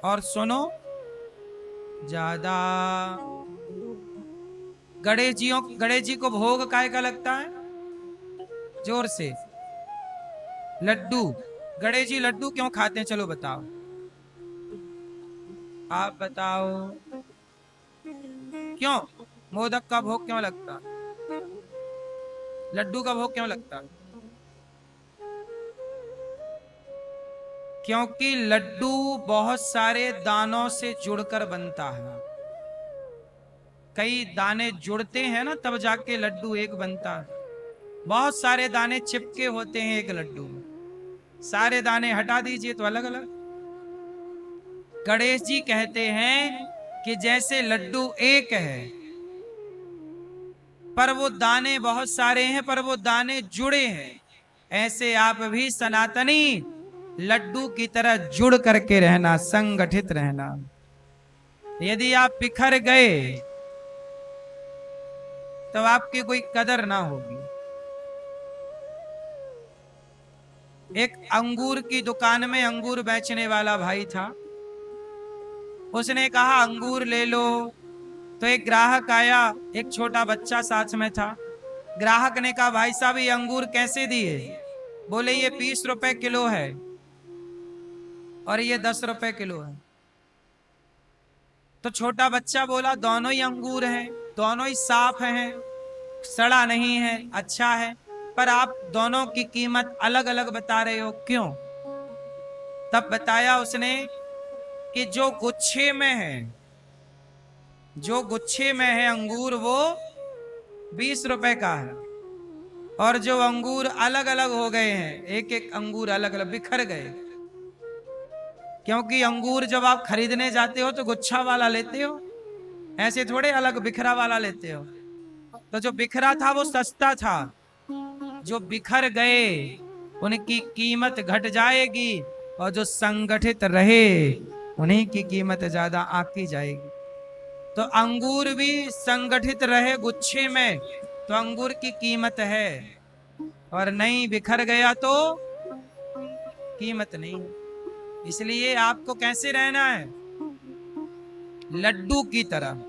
और सुनो ज्यादा। गणेश जी को भोग काय का लगता है? जोर से, लड्डू। गणेश जी लड्डू क्यों खाते हैं? चलो बताओ, आप बताओ क्यों? मोदक का भोग क्यों लगता? लड्डू का भोग क्यों लगता? क्योंकि लड्डू बहुत सारे दानों से जुड़कर बनता है। कई दाने जुड़ते हैं ना, तब जाके लड्डू एक बनता है। बहुत सारे दाने चिपके होते हैं एक लड्डू में, सारे दाने हटा दीजिए तो अलग अलग। गणेश जी कहते हैं कि जैसे लड्डू एक है पर वो दाने बहुत सारे हैं, पर वो दाने जुड़े हैं, ऐसे आप भी सनातनी लड्डू की तरह जुड़ करके रहना, संगठित रहना। यदि आप बिखर गए तो आपकी कोई कदर ना होगी। एक अंगूर की दुकान में अंगूर बेचने वाला भाई था, उसने कहा अंगूर ले लो। तो एक ग्राहक आया, एक छोटा बच्चा साथ में था। ग्राहक ने कहा भाई साहब ये अंगूर कैसे दिए? बोले ये 20 रुपए किलो है और ये 10 रुपए किलो है। तो छोटा बच्चा बोला दोनों ही अंगूर हैं, दोनों ही साफ हैं, सड़ा नहीं है, अच्छा है, पर आप दोनों की कीमत अलग अलग बता रहे हो, क्यों? तब बताया उसने कि जो गुच्छे में है अंगूर वो 20 रुपए का है, और जो अंगूर अलग अलग हो गए हैं, एक एक अंगूर अलग अलग बिखर गए। क्योंकि अंगूर जब आप खरीदने जाते हो तो गुच्छा वाला लेते हो, ऐसे थोड़े अलग बिखरा वाला लेते हो। तो जो बिखरा था वो सस्ता था, जो बिखर गए उनकी कीमत घट जाएगी, और जो संगठित रहे उन्हीं की कीमत ज्यादा आकी जाएगी। तो अंगूर भी संगठित रहे गुच्छे में तो अंगूर की कीमत है, और नहीं बिखर गया तो कीमत नहीं। इसलिए आपको कैसे रहना है? लड्डू की तरह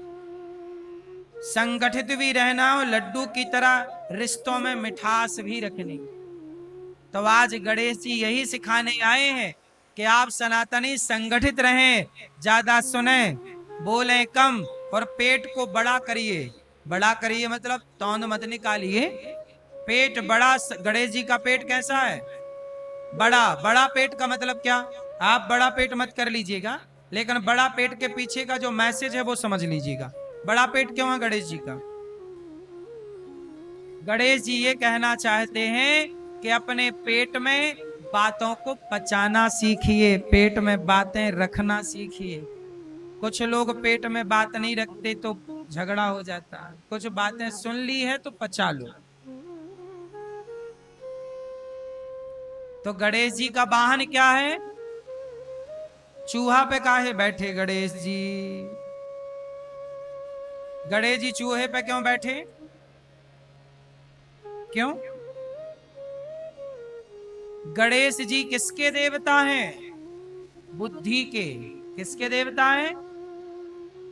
संगठित भी रहना हो, लड्डू की तरह रिश्तों में मिठास भी रखनी। तो आज गणेश जी यही सिखाने आए हैं कि आप सनातनी संगठित रहें, ज्यादा सुने, बोलें कम, और पेट को बड़ा करिए। बड़ा करिए मतलब तौंद मत निकालिए, पेट बड़ा। गणेश जी का पेट कैसा है? बड़ा। बड़ा पेट का मतलब क्या? आप बड़ा पेट मत कर लीजिएगा, लेकिन बड़ा पेट के पीछे का जो मैसेज है वो समझ लीजिएगा। बड़ा पेट क्यों है गणेश जी का? गणेश जी ये कहना चाहते हैं कि अपने पेट में बातों को पचाना सीखिए, पेट में बातें रखना सीखिए। कुछ लोग पेट में बात नहीं रखते तो झगड़ा हो जाता है, कुछ बातें सुन ली है तो पचा लो। तो गणेश जी का वाहन क्या है? चूहा पे काहे बैठे गणेश जी? गणेश जी चूहे पे क्यों बैठे? क्यों? गणेश जी किसके देवता हैं? बुद्धि के। किसके देवता हैं?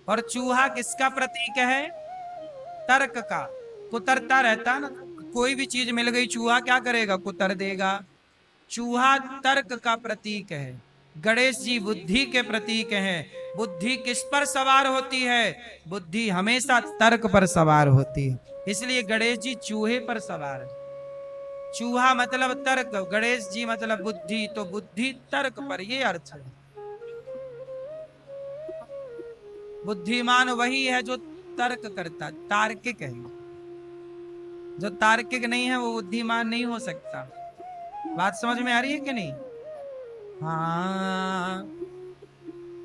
और चूहा किसका प्रतीक है? तर्क का। कुतरता रहता ना, कोई भी चीज मिल गई चूहा क्या करेगा? कुतर देगा। चूहा तर्क का प्रतीक है, गणेश जी बुद्धि के प्रतीक हैं। बुद्धि किस पर सवार होती है? बुद्धि हमेशा तर्क पर सवार होती है, इसलिए गणेश जी चूहे पर सवार है। चूहा मतलब तर्क, गणेश जी मतलब बुद्धि, तो बुद्धि तर्क पर, ये अर्थ है। बुद्धिमान वही है जो तर्क करता, तार्किक है। जो तार्किक नहीं है वो बुद्धिमान नहीं हो सकता। बात समझ में आ रही है कि नहीं? हाँ,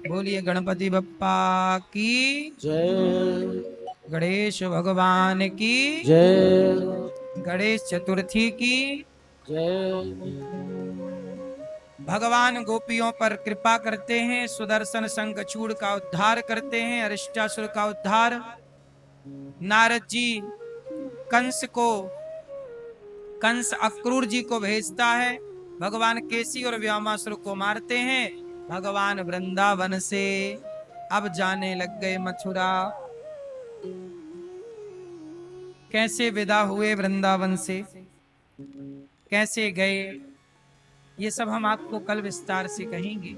बोलिए गणपति बप्पा की जय। गणेश भगवान की जय। गणेश चतुर्थी की जय। भगवान गोपियों पर कृपा करते हैं, सुदर्शन शंखचूड़ का उद्धार करते हैं, अरिष्टासुर का उद्धार। नारद जी कंस अक्रूर जी को भेजता है, भगवान केसी और व्योमासुर को मारते हैं। भगवान वृंदावन से अब जाने लग गए मथुरा। कैसे विदा हुए वृंदावन से, कैसे गए, ये सब हम आपको कल विस्तार से कहेंगे।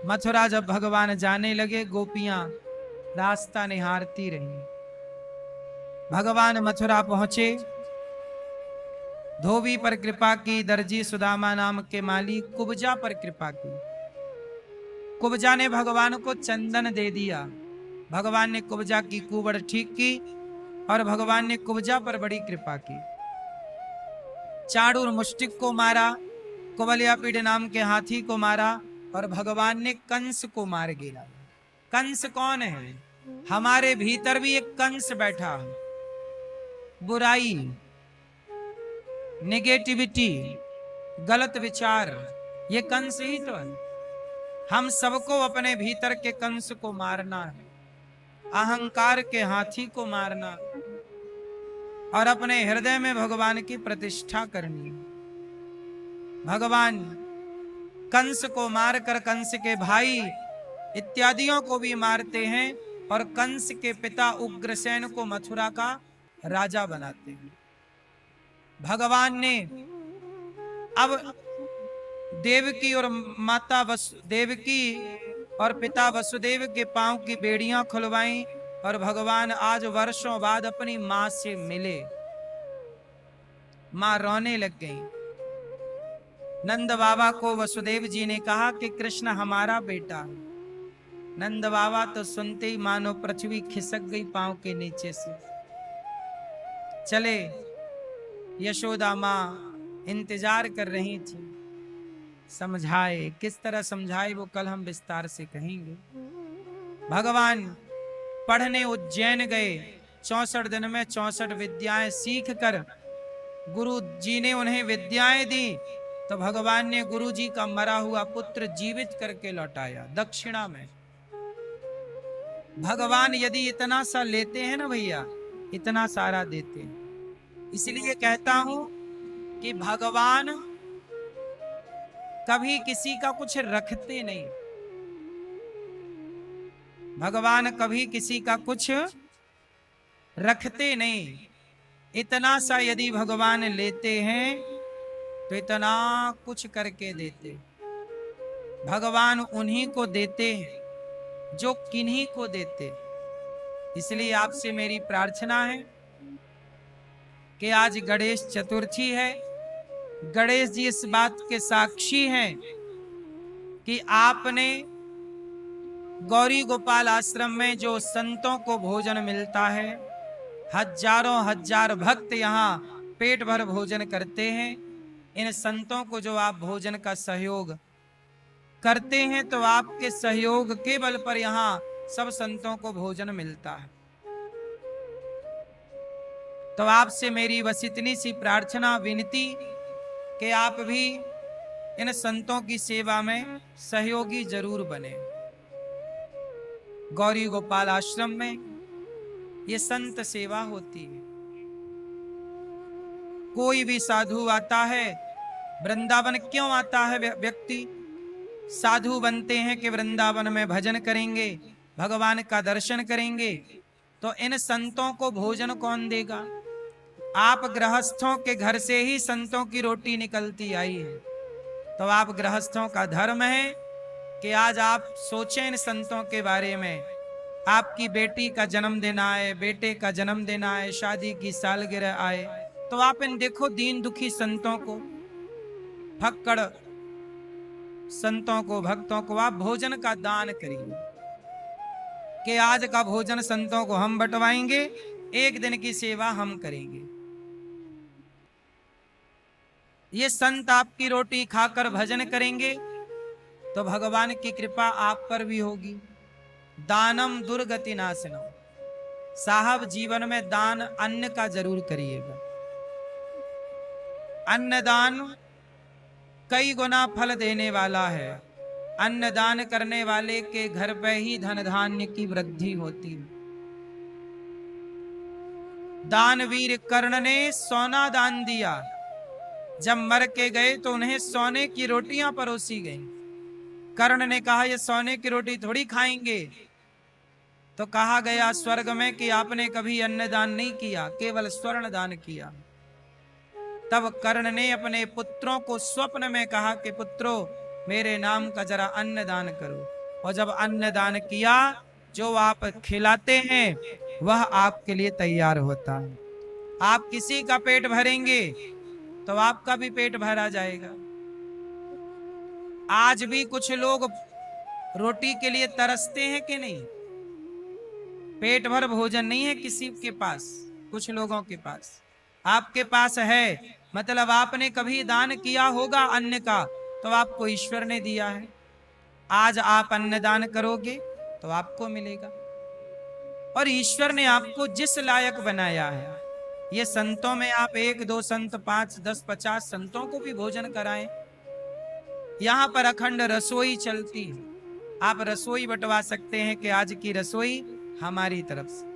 मथुरा जब भगवान जाने लगे, गोपियां रास्ता निहारती रही। भगवान मथुरा पहुंचे, धोबी पर कृपा की, दर्जी सुदामा नाम के माली कुब्जा पर कृपा की। कुब्जा ने भगवान को चंदन दे दिया, भगवान ने कुब्जा की कुबड़ ठीक की और भगवान ने कुब्जा पर बड़ी कृपा की। चाणूर मुष्टिक को मारा, कुबलियापीड नाम के हाथी को मारा और भगवान ने कंस को मार गिरा। कंस कौन है? हमारे भीतर भी एक कंस बैठा है, बुराई, नेगेटिविटी, गलत विचार, ये कंस ही तो है। हम सबको अपने भीतर के कंस को मारना है, अहंकार के हाथी को मारना और अपने हृदय में भगवान की प्रतिष्ठा करनी। भगवान कंस को मारकर कंस के भाई इत्यादियों को भी मारते हैं और कंस के पिता उग्रसेन को मथुरा का राजा बनाते हैं। भगवान ने अब देवकी और माता देवकी और पिता वसुदेव के पांव की बेड़ियां खुलवाई और भगवान आज वर्षों बाद अपनी मां से मिले। मां रोने लग गई। नंद बाबा को वसुदेव जी ने कहा कि कृष्ण हमारा बेटा है। नंद बाबा तो सुनते ही मानो पृथ्वी खिसक गई पांव के नीचे से। चले, यशोदा मां इंतजार कर रही थी, समझाए, किस तरह समझाए वो कल हम विस्तार से कहेंगे। भगवान पढ़ने उज्जैन गए, 64 दिन में 64 विद्याएं सीख कर गुरु जी ने उन्हें विद्याएं दी, तो भगवान ने गुरु जी का मरा हुआ पुत्र जीवित करके लौटाया दक्षिणा में। भगवान यदि इतना सा लेते हैं ना भैया, इतना सारा देते हैं। इसलिए कहता हूं कि भगवान कभी किसी का कुछ रखते नहीं। भगवान कभी किसी का कुछ रखते नहीं। इतना सा यदि भगवान लेते हैं तो इतना कुछ करके देते। भगवान उन्हीं को देते हैं जो किन्हीं को देते। इसलिए आपसे मेरी प्रार्थना है कि आज गणेश चतुर्थी है। गणेश जी इस बात के साक्षी हैं कि आपने गौरी गोपाल आश्रम में जो संतों को भोजन मिलता है, हजारों हजार भक्त यहाँ पेट भर भोजन करते हैं। इन संतों को जो आप भोजन का सहयोग करते हैं तो आपके सहयोग के बल पर यहाँ सब संतों को भोजन मिलता है। तो आपसे मेरी बस इतनी सी प्रार्थना विनती कि आप भी इन संतों की सेवा में सहयोगी जरूर बने। गौरी गोपाल आश्रम में ये संत सेवा होती है। कोई भी साधु आता है, वृंदावन क्यों आता है व्यक्ति? साधु बनते हैं कि वृंदावन में भजन करेंगे, भगवान का दर्शन करेंगे। तो इन संतों को भोजन कौन देगा? आप गृहस्थों के घर से ही संतों की रोटी निकलती आई है। तो आप गृहस्थों का धर्म है कि आज आप सोचें इन संतों के बारे में। आपकी बेटी का जन्मदिन आए, बेटे का जन्मदिन आए, शादी की सालगिरह आए, तो आप इन देखो दीन दुखी संतों को, फक्कड़ संतों को, भक्तों को आप भोजन का दान करिए कि आज का भोजन संतों को हम बंटवाएंगे, एक दिन की सेवा हम करेंगे। ये संत आपकी रोटी खाकर भजन करेंगे तो भगवान की कृपा आप पर भी होगी। दानम दुर्गति नाशनम। साहब जीवन में दान अन्न का जरूर करिएगा। अन्नदान कई गुना फल देने वाला है। अन्नदान करने वाले के घर पे ही धन धान्य की वृद्धि होती है। दानवीर कर्ण ने सोना दान दिया। जब मर के गए तो उन्हें सोने की रोटियां परोसी गईं। कर्ण ने कहा ये सोने की रोटी थोड़ी खाएंगे। तो कहा गया स्वर्ग में कि आपने कभी अन्नदान नहीं किया, केवल स्वर्ण दान किया। तब कर्ण ने अपने पुत्रों को स्वप्न में कहा कि पुत्रों मेरे नाम का जरा अन्नदान करो। और जब अन्नदान किया, जो आप खिलाते हैं वह आपके लिए तैयार होता है। आप किसी का पेट भरेंगे तो आपका भी पेट भरा जाएगा। आज भी कुछ लोग रोटी के लिए तरसते हैं कि नहीं? पेट भर भोजन नहीं है किसी के पास, कुछ लोगों के पास। आपके पास है, मतलब आपने कभी दान किया होगा अन्न का, तो आपको ईश्वर ने दिया है। आज आप अन्न दान करोगे तो आपको मिलेगा। और ईश्वर ने आपको जिस लायक बनाया है, ये संतों में आप 1 2 संत 5 10 50 संतों को भी भोजन कराएं। यहाँ पर अखंड रसोई चलती है। आप रसोई बंटवा सकते हैं कि आज की रसोई हमारी तरफ से।